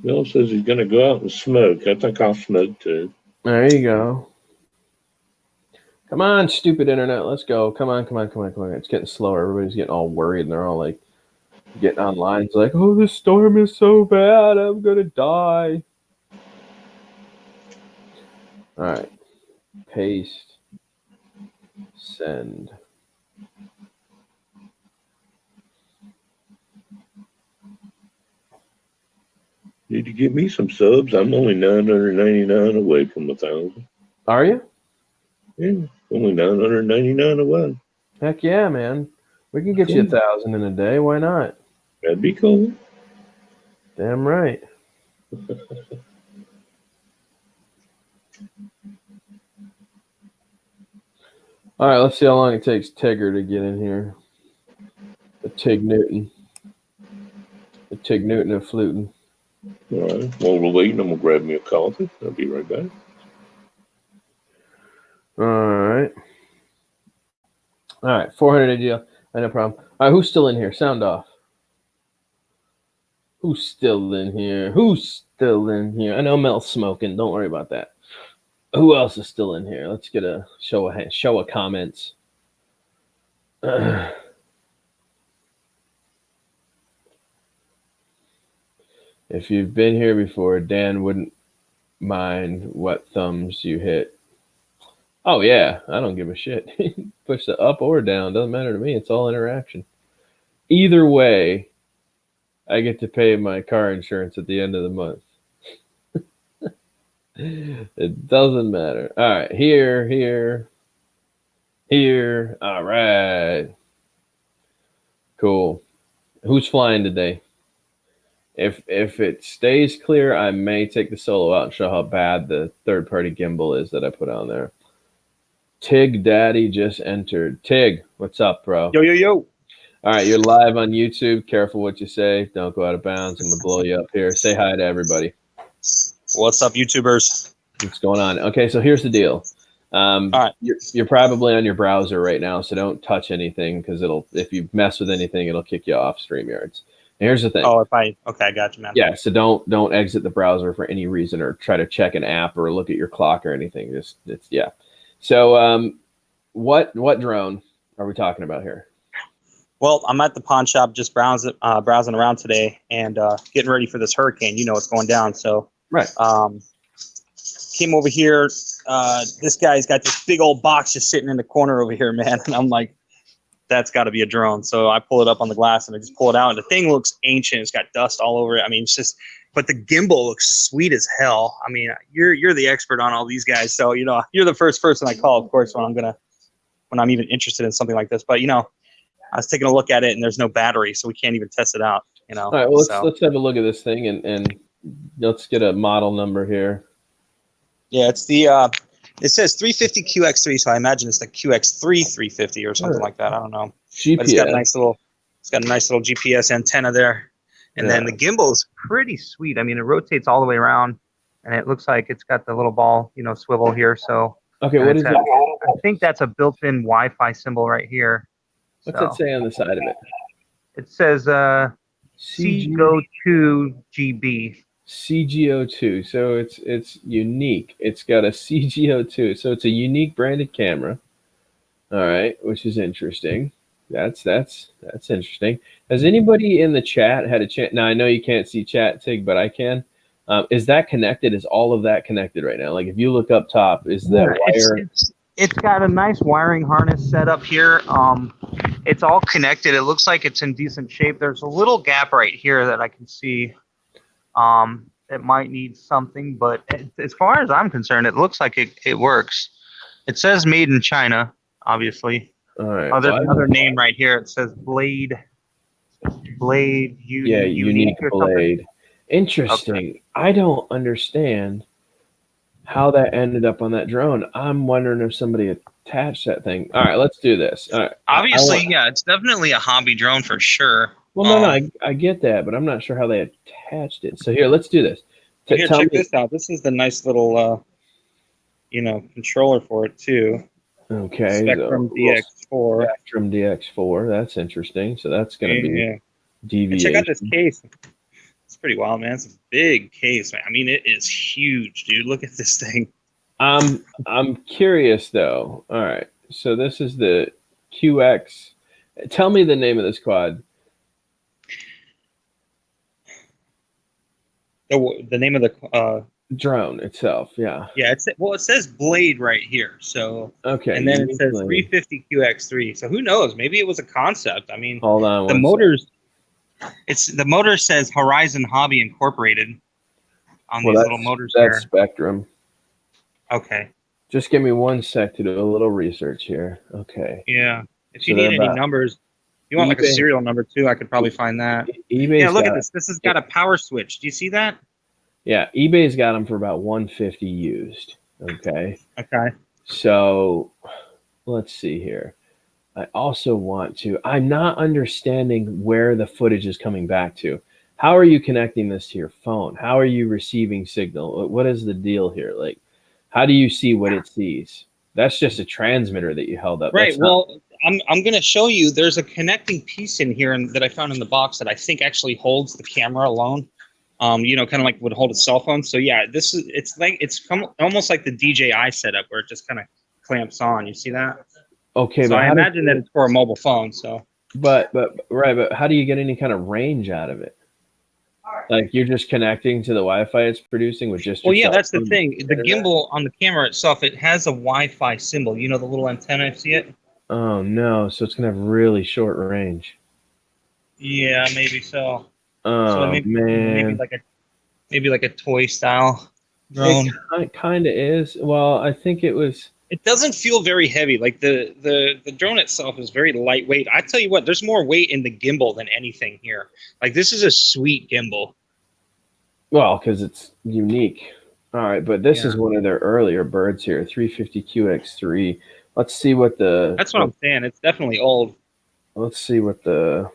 Mel says he's going to go out and smoke. I think I'll smoke too. There you go. Come on, stupid internet. Let's go. Come on. It's getting slower. Everybody's getting all worried and they're all like getting online. It's like, oh, this storm is so bad. I'm going to die. All right. Paste. Send. Need to give me some subs. I'm only 999 away from 1,000. Are you? Yeah, only 999 away. Heck yeah, man. We can get you 1,000 in a day. Why not? That'd be cool. Damn right. All right, let's see how long it takes Tigger to get in here. The Tig Newton. The Tig Newton of fluting. All right. While we're waiting, I'm going to grab me a coffee. I'll be right back. All right. 400 AGL. No problem. All right, who's still in here? Sound off. Who's still in here? I know Mel's smoking. Don't worry about that. Who else is still in here? Let's get a show of comments. If you've been here before, Dan wouldn't mind what thumbs you hit. Oh yeah, I don't give a shit. Push the up or down, doesn't matter to me. It's all interaction. Either way, I get to pay my car insurance at the end of the month. It doesn't matter. All right, here. All right. Cool. Who's flying today? If it stays clear, I may take the solo out and show how bad the third-party gimbal is that I put on there. Tig Daddy just entered. Tig, what's up, bro? Yo. All right, you're live on YouTube. Careful what you say. Don't go out of bounds. I'm going to blow you up here. Say hi to everybody. What's up, YouTubers? What's going on? Okay, so here's the deal. All right. You're probably on your browser right now, so don't touch anything because if you mess with anything, it'll kick you off StreamYards. And here's the thing. Oh, okay, I got you, man. Yeah, so don't exit the browser for any reason or try to check an app or look at your clock or anything. Yeah. So what drone are we talking about here? Well, I'm at the pawn shop just browsing around today and getting ready for this hurricane. You know what's going down, so right. Came over here. This guy's got this big old box just sitting in the corner over here, man, and I'm like, that's got to be a drone. So I pull it up on the glass and I just pull it out, and the thing looks ancient. It's got dust all over it. I mean, it's just, but the gimbal looks sweet as hell. I mean, you're the expert on all these guys, so you know you're the first person I call, of course, when I'm even interested in something like this. But you know, I was taking a look at it, and there's no battery, so we can't even test it out. You know. All right, well, let's have a look at this thing and let's get a model number here. Yeah, it's the it says 350 QX3, so I imagine it's the QX3 350 or something like that. I don't know. GPS. But it's got a nice little GPS antenna there, and then the gimbal is pretty sweet. I mean, it rotates all the way around, and it looks like it's got the little ball, swivel here. So okay, what is it? I think that's a built-in Wi-Fi symbol right here. What's it say on the side of it? It says CGO2GB. CGO2. So it's unique. It's got a CGO2. So it's a unique branded camera. All right, which is interesting. That's interesting. Has anybody in the chat had a chance? Now I know you can't see chat, Tig, but I can. Is that connected? Is all of that connected right now? Like if you look up top, is that wire? It's got a nice wiring harness set up here. It's all connected. It looks like it's in decent shape. There's a little gap right here that I can see. It might need something, but as far as I'm concerned, it looks like it works. It says made in China, obviously. All right. Oh, there's another name right here. It says Blade unique or blade. something. Interesting. Okay. I don't understand how that ended up on that drone. I'm wondering if somebody attached that thing. All right, let's do this. All right. Obviously, yeah, it's definitely a hobby drone for sure. Well, no, I get that, but I'm not sure how they attached it. So here, let's do this. Here, check this out. This is the nice little, controller for it too. Okay. Spectrum DX4. Spectrum DX4. That's interesting. So that's going to be deviation. Check out this case. It's pretty wild, man. It's a big case, man. I mean, it is huge, dude. Look at this thing. I'm curious though. All right. So this is the QX. Tell me the name of this quad. The name of the drone itself, yeah. Yeah, it says Blade right here. So okay, and then it says 350 QX3. So who knows? Maybe it was a concept. I mean, hold on. The motors. The motor says Horizon Hobby Incorporated on these little motors here. That's Spectrum. Okay. Just give me 1 sec to do a little research here. Okay. Yeah. If you need any numbers, you want like a serial number too, I could probably find that. Yeah, look at this. This has got a power switch. Do you see that? Yeah, eBay's got them for about $150 used. Okay. Okay. So let's see here. I also want to. I'm not understanding where the footage is coming back to. How are you connecting this to your phone? How are you receiving signal? What is the deal here? Like, how do you see what it sees? That's just a transmitter that you held up. Right. Well, I'm going to show you. There's a connecting piece in here that I found in the box that I think actually holds the camera alone. Kind of like would hold a cell phone. So yeah, it's almost like the DJI setup where it just kind of clamps on. You see that? Okay. So I imagine that it's for a mobile phone. So. But how do you get any kind of range out of it? Like you're just connecting to the Wi-Fi it's producing with just. Well, yeah, that's the thing. The gimbal on the camera itself, it has a Wi-Fi symbol. You know the little antenna. See it? Oh no! So it's gonna have really short range. Yeah, maybe so. Oh so man! Maybe like a toy style drone. It kind of is. Well, I think it was. It doesn't feel very heavy. Like the drone itself is very lightweight. I tell you what, there's more weight in the gimbal than anything here. Like this is a sweet gimbal. Well, because it's unique. All right, but this is one of their earlier birds here, 350 QX3. Let's see what the. That's what I'm saying. It's definitely old. Let's see what the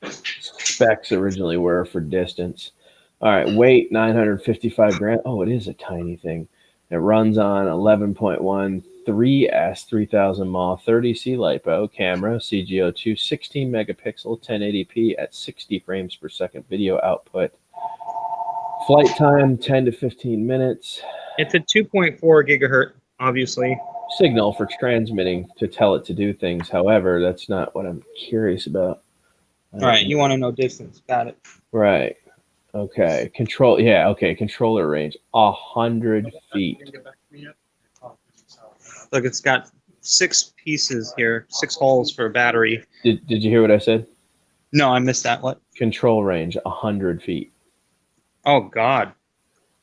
specs originally were for distance. All right, weight 955 grams. Oh, it is a tiny thing. It runs on 11.1 3S 3000 mAh 30C LiPo camera, CGO2, 16 megapixel, 1080p at 60 frames per second video output. Flight time 10 to 15 minutes. It's a 2.4 gigahertz, obviously. Signal for transmitting to tell it to do things. However, that's not what I'm curious about. All right, you want to know distance. Got it. Right. Okay. Control. Yeah. Okay. Controller range 100 feet. Look, it's got 6 pieces here, 6 holes for a battery. Did you hear what I said? No, I missed that. What? Control range 100 feet. Oh God.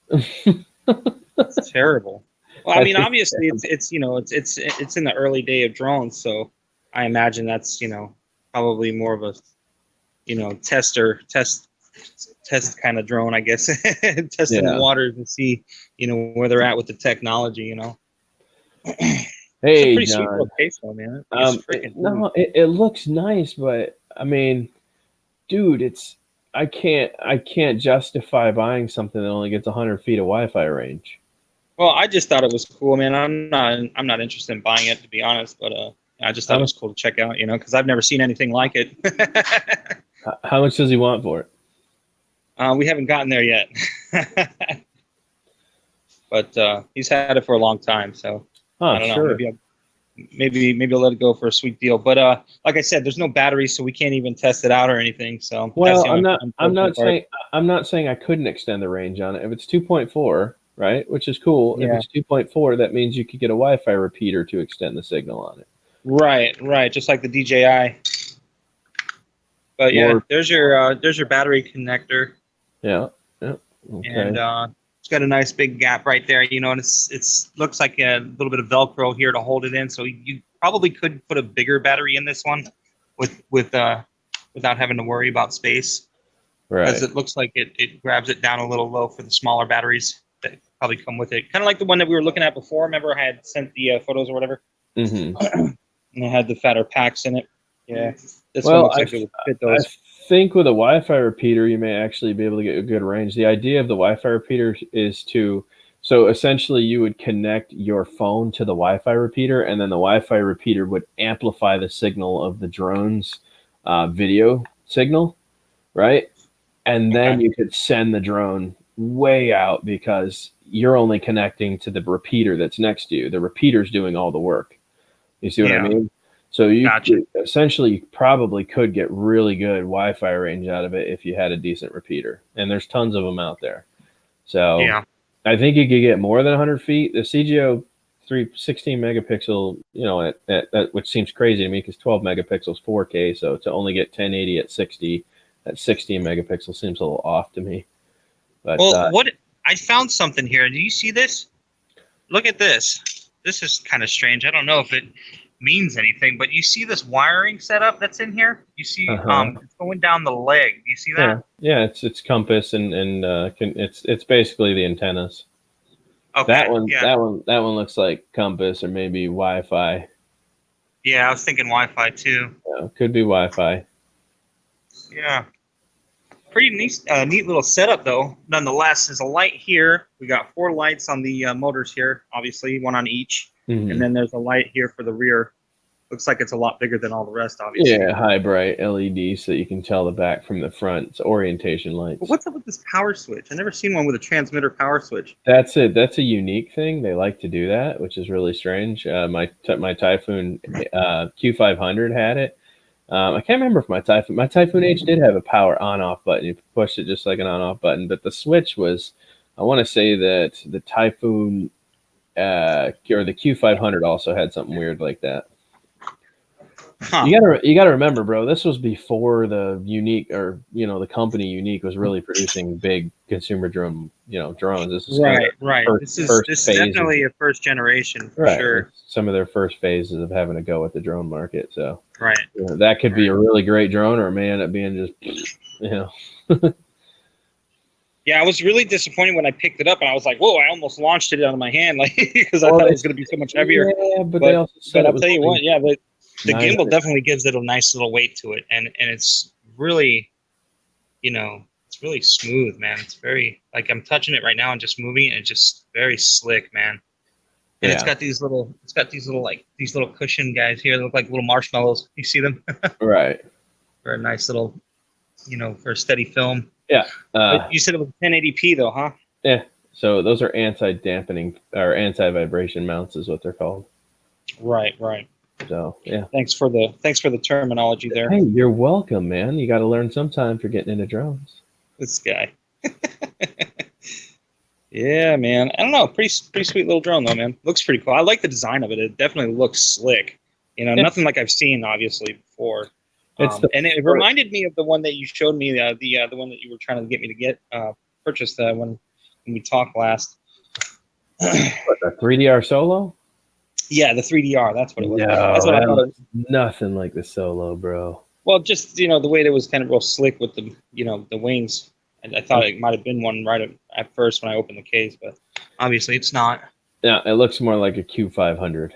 That's terrible. Well, I mean, obviously, it's in the early day of drones, so I imagine that's probably more of a test kind of drone, I guess. Testing the waters and see where they're at with the technology. Hey, it's a pretty sweet little case though, man. It looks nice, but I mean, dude, I can't justify buying something that only gets 100 feet of Wi-Fi range. Well, I just thought it was cool, man. I'm not interested in buying it, to be honest, but I just thought it was cool to check out, because I've never seen anything like it. How much does he want for it? We haven't gotten there yet. But he's had it for a long time, so I don't know. Sure. Maybe I'll let it go for a sweet deal. But like I said, there's no battery, so we can't even test it out or anything. So Well, that's the only I'm not unfortunate I'm not saying I couldn't extend the range on it. If it's 2.4, right, which is cool. Yeah. If it's 2.4, that means you could get a Wi-Fi repeater to extend the signal on it. Right, just like the DJI. But yeah, Or- there's your battery connector, Yeah. Okay. and it's got a nice big gap right there. You know, and it's looks like a little bit of Velcro here to hold it in. So you probably could put a bigger battery in this one, without having to worry about space. Right. Because it looks like it grabs it down a little low for the smaller batteries that probably come with it. Kind of like the one that we were looking at before. Remember, I had sent the photos or whatever, Mm-hmm. and it had the fatter packs in it. Yeah, this Well, one looks like it would fit I those. think with a Wi-Fi repeater, you may actually be able to get a good range. The idea of the Wi-Fi repeater is so essentially you would connect your phone to the Wi-Fi repeater, and then the Wi-Fi repeater would amplify the signal of the drone's video signal, right? And then Okay. you could send the drone way out because you're only connecting to the repeater that's next to you. The repeater's doing all the work. You see what I Yeah. mean? So you Gotcha. essentially you probably could get really good Wi-Fi range out of it if you had a decent repeater, and there's tons of them out there. So Yeah. I think you could get more than 100 feet. The CGO 16 megapixel, you know, at which seems crazy to me because 12 megapixels 4K. So to only get 1080 at 60, at 16 megapixels seems a little off to me. But Well, what I found something here. Do you see this? Look at this. This is kind of strange. I don't know if it means anything, but you see this wiring setup that's in here? You see, it's going down the leg. Do you see that? yeah, it's compass and it's basically the antennas. Okay. That one, Yeah. that one looks like compass or maybe Wi-Fi. Yeah, I was thinking Wi-Fi too. Yeah, could be Wi-Fi. Yeah. Pretty neat little setup though. Nonetheless, there's a light here. We got 4 lights on the motors here, obviously, one on each, Mhm. and then there's a light here for the rear. Looks like it's a lot bigger than all the rest, obviously. Yeah, high bright LED so that you can tell the back from the front. It's orientation lights. But what's up with this power switch? I've never seen one with a transmitter power switch. That's it. That's a unique thing. They like to do that, which is really strange. My Typhoon Q500 had it. I can't remember if my Typhoon H did have a power on-off button. You pushed it just like an on-off button, but the switch was. I want to say that the Typhoon or the Q500 also had something weird like that. Huh. You gotta remember, bro. This was before the Unique, or the company Unique was really producing big consumer drones. This is kind of Right. first This is phase definitely a first generation for right. sure. Some of their first phases of having to go with the drone market. So Right. that could be a really great drone, or it may end up being just Yeah, I was really disappointed when I picked it up, and I was like, "Whoa!" I almost launched it out of my hand, like because I thought it was going to be so much heavier. Yeah, but they also said I'll tell you what, yeah, but the gimbal 900. definitely gives it a nice little weight to it, and it's really, it's really smooth, man. It's very like I'm touching it right now and just moving it, and it's just very slick, man. And it's got these little cushion guys here that look like little marshmallows. You see them? Right. For a nice little, for a steady film. Yeah. But you said it was 1080p though, huh? Yeah. So those are anti-dampening or anti-vibration mounts, is what they're called. Right. So yeah. Thanks for the terminology there. Hey, you're welcome, man. You got to learn sometime if you're getting into drones. This guy. Yeah, man. I don't know. Pretty sweet little drone though, man. Looks pretty cool. I like the design of it. It definitely looks slick. Nothing like I've seen obviously before. And it reminded me of the one that you showed me, the one that you were trying to get me to get purchased when we talked last. What, the 3DR Solo? Yeah, the 3DR. That's what it was. No, That's what I thought. Nothing like the Solo, bro. Well, just the way that it was kind of real slick with the the wings. I thought it might have been one right at first when I opened the case, but obviously it's not. Yeah, it looks more like a Q500,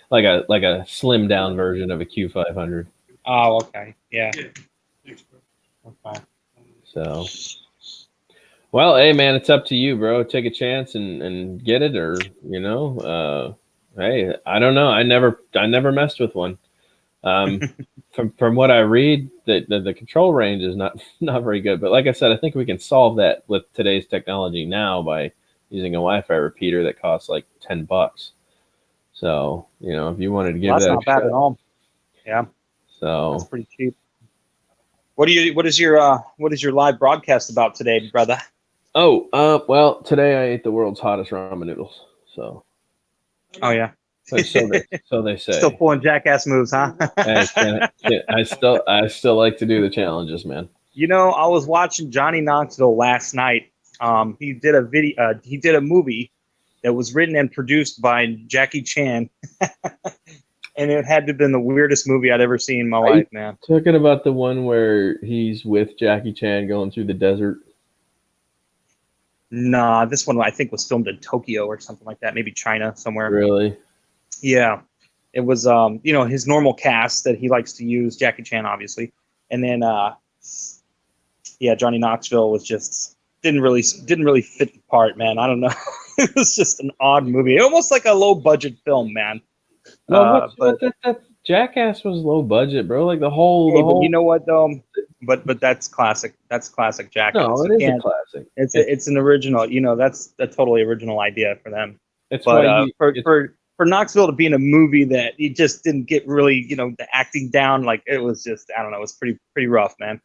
like a slimmed down version of a Q500. Oh, okay, yeah. Okay. So, well, hey man, it's up to you, bro. Take a chance and get it, or hey, I don't know. I never messed with one. from what I read, the control range is not very good. But like I said, I think we can solve that with today's technology now by using a Wi-Fi repeater that costs like $10. So if you wanted to give Well, that's that not a bad shot, at all. Yeah, so that's pretty cheap. What is your live broadcast about today, brother? well, today I ate the world's hottest ramen noodles. So Oh yeah, so they say. still pulling jackass moves, huh? Hey, I still like to do the challenges, man. I was watching Johnny Knoxville last night. He did a video. He did a movie that was written and produced by Jackie Chan, and it had to have been the weirdest movie I'd ever seen in my life, man. Talking about the one where he's with Jackie Chan going through the desert. Nah, this one I think was filmed in Tokyo or something like that, maybe China somewhere. Really? Yeah, it was his normal cast that he likes to use, Jackie Chan obviously, and then Johnny Knoxville was just didn't really fit the part, man. I don't know. It was just an odd movie, almost like a low budget film, man. No, But that Jackass was low budget, bro. Like the hey, whole. but you know what though? But that's classic. That's classic Jackass. No, it is a classic. It's an original. That's a totally original idea for them. It's But why for Knoxville to be in a movie that he just didn't get really, the acting down, like it was just, I don't know, it was pretty rough, man.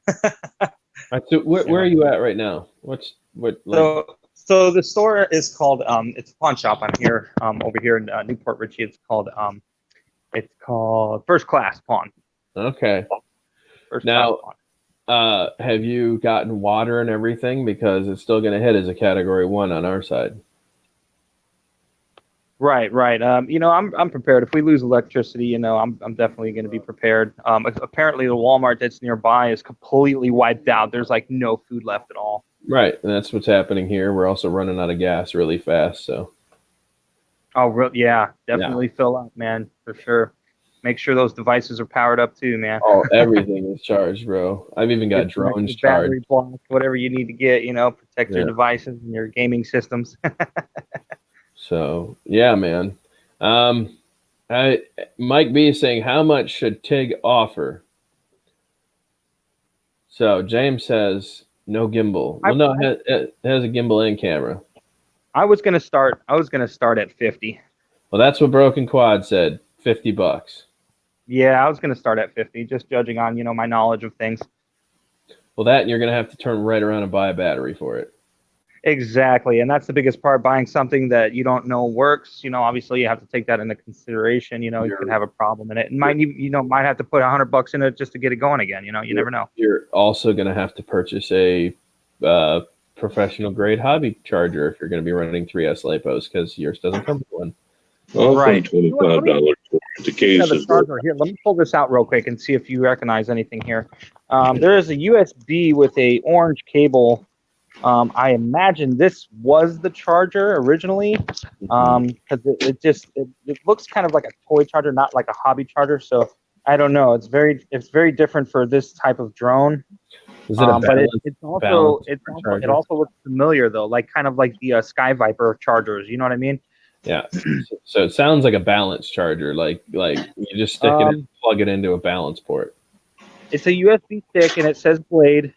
So where are you at right now? So the store is called it's a pawn shop. I'm here over here in Newport Richie. It's called First Class Pawn. Okay. First Now, Class Pawn. have you gotten water and everything, because it's still going to hit as a Category 1 on our side? Right. I'm prepared. If we lose electricity, I'm definitely going to be prepared. Apparently, the Walmart that's nearby is completely wiped out. There's like no food left at all. Right, and that's what's happening here. We're also running out of gas really fast, so. Oh, yeah, definitely fill up, man, for sure. Make sure those devices are powered up too, man. Oh, everything is charged, bro. I've even got drones charged. Battery blocks, whatever you need to get, protect your devices and your gaming systems. So, yeah, man. Mike B is saying, how much should TIG offer? So, James says, no gimbal. Well, no, it has a gimbal and camera. I was gonna start at 50. Well, that's what Broken Quad said, $50. Yeah, I was gonna start at 50, just judging on my knowledge of things. Well, that, and you're gonna have to turn right around and buy a battery for it. Exactly, and that's the biggest part. Buying something that you don't know works. Obviously you have to take that into consideration. You could have a problem in it, and might have to put $100 in it just to get it going again. You never know. You're also gonna have to purchase a professional grade hobby charger if you're going to be running 3S LiPos, because yours doesn't come with one. Right. $25 for the case. Here, let me pull this out real quick and see if you recognize anything here. There is a USB with a orange cable. I imagine this was the charger originally, because it looks kind of like a toy charger, not like a hobby charger. So I don't know. It's very different for this type of drone. Is it but it also looks familiar though, kind of like the Sky Viper chargers. You know what I mean? Yeah. So it sounds like a balance charger, like you just stick it in, plug it into a balance port. It's a USB stick and it says Blade,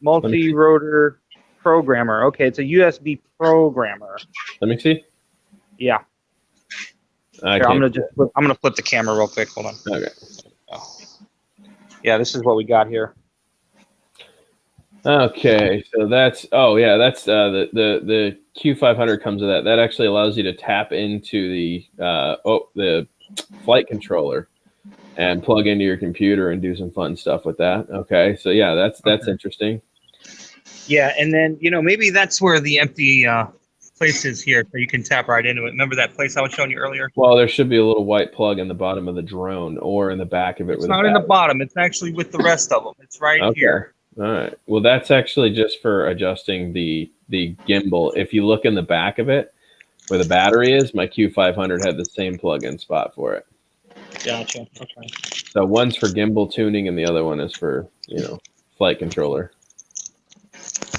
multi-rotor programmer. Okay, it's a USB programmer. Let me see. Yeah. Here, I'm gonna flip the camera real quick. Hold on. Okay. Yeah, this is what we got here. Okay, so that's the Q500 comes with that. That actually allows you to tap into the flight controller and plug into your computer and do some fun stuff with that. Okay, so yeah, that's interesting. Yeah, and then maybe that's where the empty place is here, so you can tap right into it. Remember that place I was showing you earlier? Well, there should be a little white plug in the bottom of the drone or in the back of it. It's not in the bottom. It's actually with the rest of them. It's right here. All right. Well, that's actually just for adjusting the gimbal. If you look in the back of it, where the battery is, my Q500 had the same plug-in spot for it. Gotcha. Okay. So one's for gimbal tuning, and the other one is for flight controller.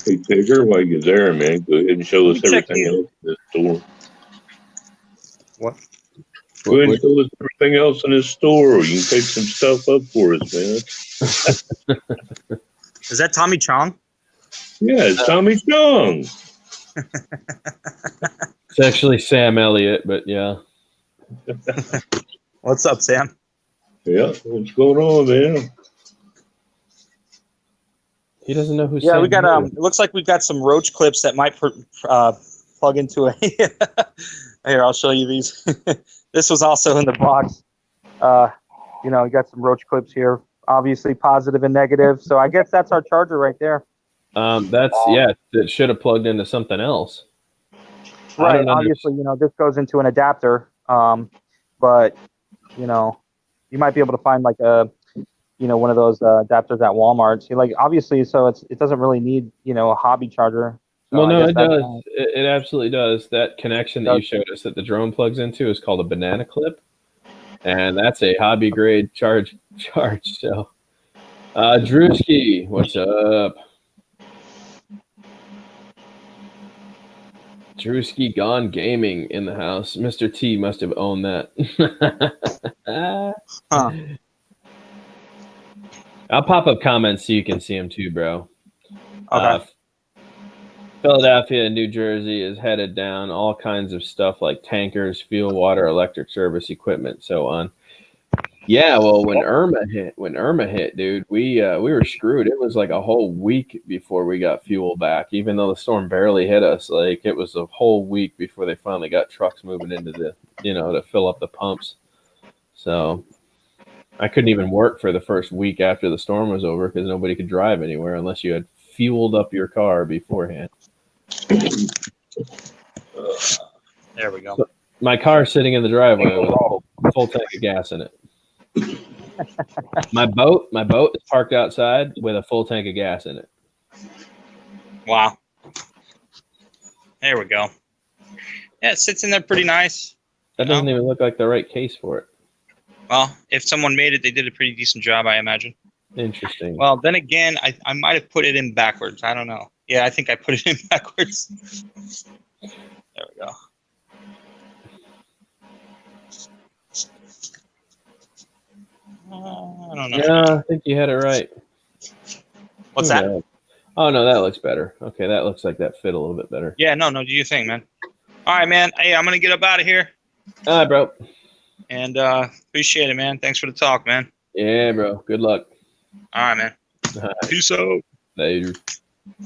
Hey, Tigger, while you're there, man, go ahead and show us everything else in this store. What? Go ahead and show us everything else in this store. You can pick some stuff up for us, man. Is that Tommy Chong? Yeah, it's Tommy Chong. It's actually Sam Elliott, but yeah. What's up, Sam? Yeah, what's going on, man? He doesn't know who Yeah, Sam we got Elliott is. it looks like we've got some roach clips that might plug into a here, I'll show you these. This was also in the box. You know, you got some roach clips here, obviously positive and negative. So I guess that's our charger right there. It should have plugged into something else. Right. Obviously, you know, this goes into an adapter. But you know, you might be able to find like a, you know, one of those adapters at Walmart. So, like, obviously, so it doesn't really need, you know, a hobby charger. So Well, I no, guess it that's does. fine. It absolutely does. That connection that you showed us that the drone plugs into is called a banana clip, and that's a hobby grade charge. So, Drewski, what's up? Drewski gone gaming in the house. Mr. T must have owned that. Huh. I'll pop up comments so you can see them too, bro. Okay. Philadelphia and New Jersey is headed down. All kinds of stuff like tankers, fuel, water, electric service equipment, so on. Yeah, well, when Irma hit, dude, we were screwed. It was like a whole week before we got fuel back, even though the storm barely hit us. Like, it was a whole week before they finally got trucks moving into the, to fill up the pumps. So I couldn't even work for the first week after the storm was over because nobody could drive anywhere unless you had fueled up your car beforehand. There we go. So my car's sitting in the driveway with a full tank of gas in it. My boat is parked outside with a full tank of gas in it. Wow. There we go. Yeah, it sits in there pretty nice. That doesn't even look like the right case for it. Well, if someone made it, they did a pretty decent job, I imagine. Interesting. Well, then again, I might have put it in backwards. I don't know. Yeah, I think I put it in backwards. There we go. I don't know. Yeah, I think you had it right. What's that? Oh, no, that looks better. Okay, that looks like that fit a little bit better. Yeah, no, do your thing, man. All right, man. Hey, I'm going to get up out of here. All right, bro. And appreciate it, man. Thanks for the talk, man. Yeah, bro. Good luck. All right, man. All right. Peace out. Later.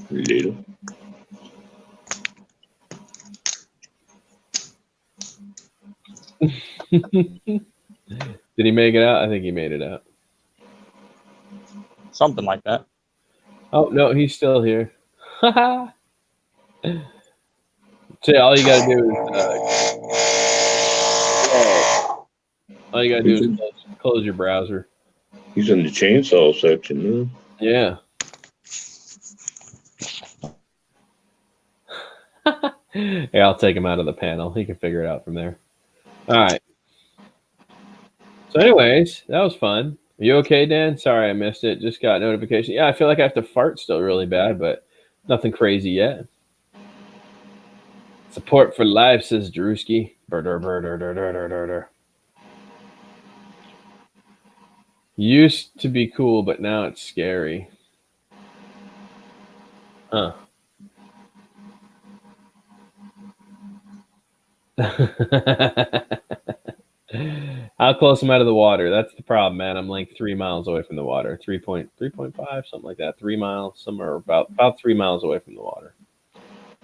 Later. Did he make it out? I think he made it out. Something like that. Oh, no, he's still here. So all you got to do is close your browser. He's in the chainsaw section, huh? Yeah. Yeah, I'll take him out of the panel. He can figure it out from there. All right. So anyways, that was fun. Are you okay, Dan? Sorry I missed it. Just got notification. Yeah, I feel like I have to fart still really bad, but nothing crazy yet. Support for life, says Drewski. Used to be cool, but now it's scary. Huh. How close am I to the water? That's the problem, man. I'm like 3 miles away from the water. 3.5, something like that. 3 miles, somewhere about 3 miles away from the water.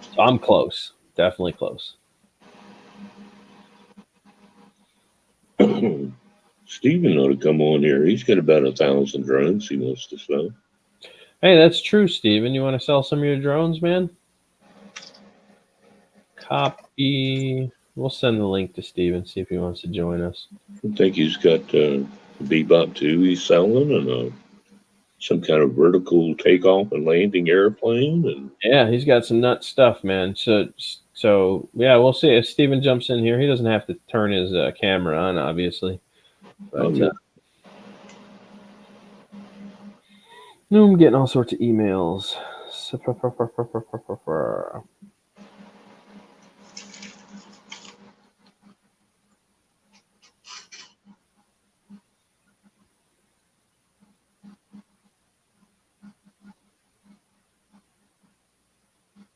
So I'm close. Definitely close. Steven ought to come on here. He's got about 1,000 drones he wants to sell. Hey, that's true, Steven. You want to sell some of your drones, man? Copy. We'll send the link to Steven, see if he wants to join us. I think he's got Bebop 2 he's selling and some kind of vertical takeoff and landing airplane. And yeah, he's got some nut stuff, man. So yeah, we'll see if Steven jumps in here. He doesn't have to turn his camera on, obviously. But I'm getting all sorts of emails.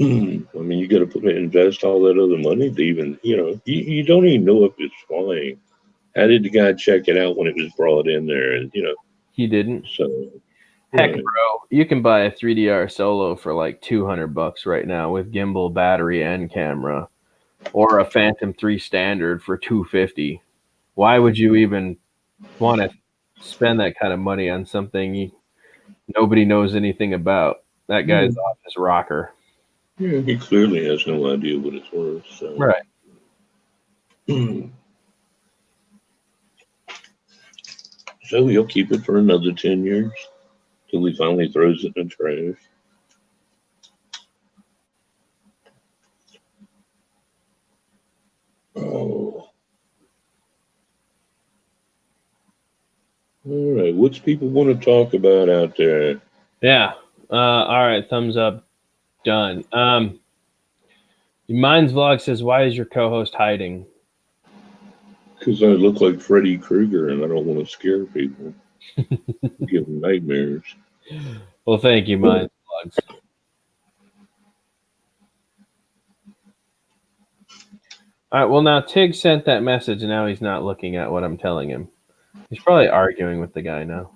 I mean, you got to invest all that other money to even, you don't even know if it's flying. How did the guy check it out when it was brought in there? And He didn't. so Heck, right. bro, you can buy a 3DR Solo for like $200 right now with gimbal, battery, and camera, or a Phantom 3 Standard for $250. Why would you even want to spend that kind of money on something nobody knows anything about? That guy's off his rocker. Yeah, he clearly has no idea what it's worth. So. Right. So he'll keep it for another 10 years till he finally throws it in the trash. Oh. All right. What's people want to talk about out there? Yeah. All right. Thumbs up. Done. Mine's vlog says, "Why is your co-host hiding?" Because I look like Freddy Krueger and I don't want to scare people. Give them nightmares. Well, thank you, Mine's vlogs. All right. Well, now Tig sent that message, and now he's not looking at what I'm telling him. He's probably arguing with the guy now.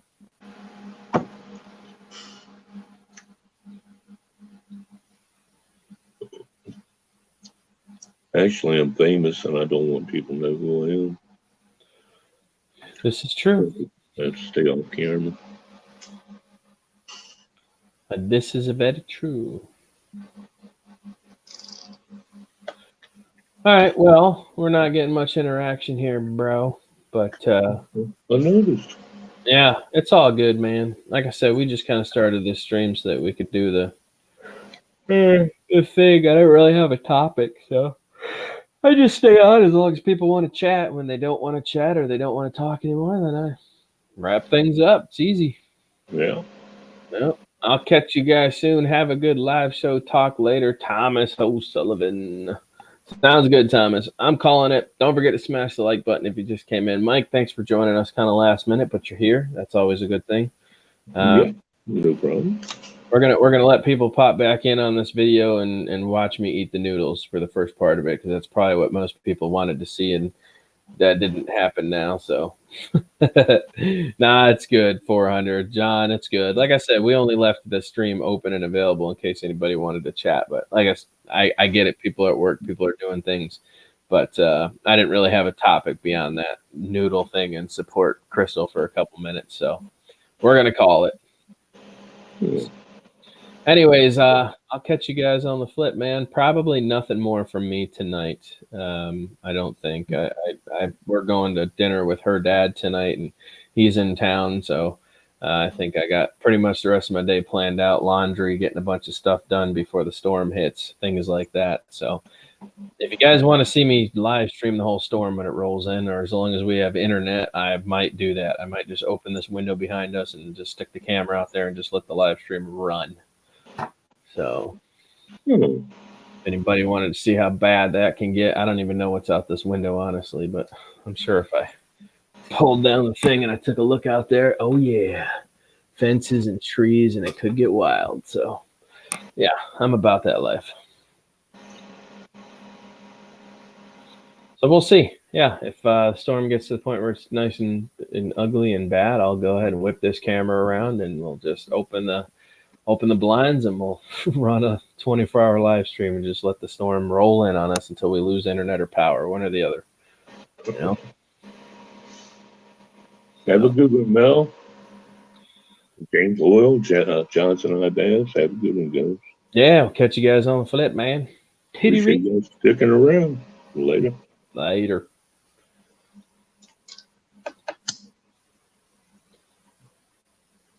Actually, I'm famous and I don't want people to know who I am. This is true. I have to stay off camera. This is very true. All right. Well, we're not getting much interaction here, bro. But I noticed. yeah, it's all good, man. Like I said, we just kind of started this stream so that we could do the thing. I don't really have a topic, so I just stay on as long as people want to chat. When they don't want to chat or they don't want to talk anymore, then I wrap things up. It's easy. Yeah. Well, I'll catch you guys soon. Have a good live show. Talk later. Thomas O'Sullivan. Sounds good, Thomas. I'm calling it. Don't forget to smash the like button if you just came in. Mike, thanks for joining us kind of last minute, but you're here. That's always a good thing. Yeah, no problem. We're gonna let people pop back in on this video and watch me eat the noodles for the first part of it, because that's probably what most people wanted to see, and that didn't happen now. So nah, it's good. 400, John, it's good. Like I said, we only left the stream open and available in case anybody wanted to chat. But I guess I get it. People are at work, people are doing things. But I didn't really have a topic beyond that noodle thing and support Crystal for a couple minutes. So we're gonna call it. Yeah. Anyways, I'll catch you guys on the flip, man. Probably nothing more from me tonight. I don't think. We're going to dinner with her dad tonight, and he's in town, so I think I got pretty much the rest of my day planned out. Laundry, getting a bunch of stuff done before the storm hits, things like that. So if you guys want to see me live stream the whole storm when it rolls in, or as long as we have internet, I might do that. I might just open this window behind us and just stick the camera out there and just let the live stream run. So if anybody wanted to see how bad that can get, I don't even know what's out this window, honestly, but I'm sure if I pulled down the thing and I took a look out there, oh yeah, fences and trees, and it could get wild. So yeah, I'm about that life. So we'll see. Yeah, if the storm gets to the point where it's nice and ugly and bad, I'll go ahead and whip this camera around, and we'll just open the blinds, and we'll run a 24-hour live stream and just let the storm roll in on us until we lose internet or power, one or the other. You know? Have a good one, Mel. James Oil, Johnson and I Bass. Have a good one, guys. Yeah, we'll catch you guys on the flip, man. Appreciate you guys sticking around. Later. Later.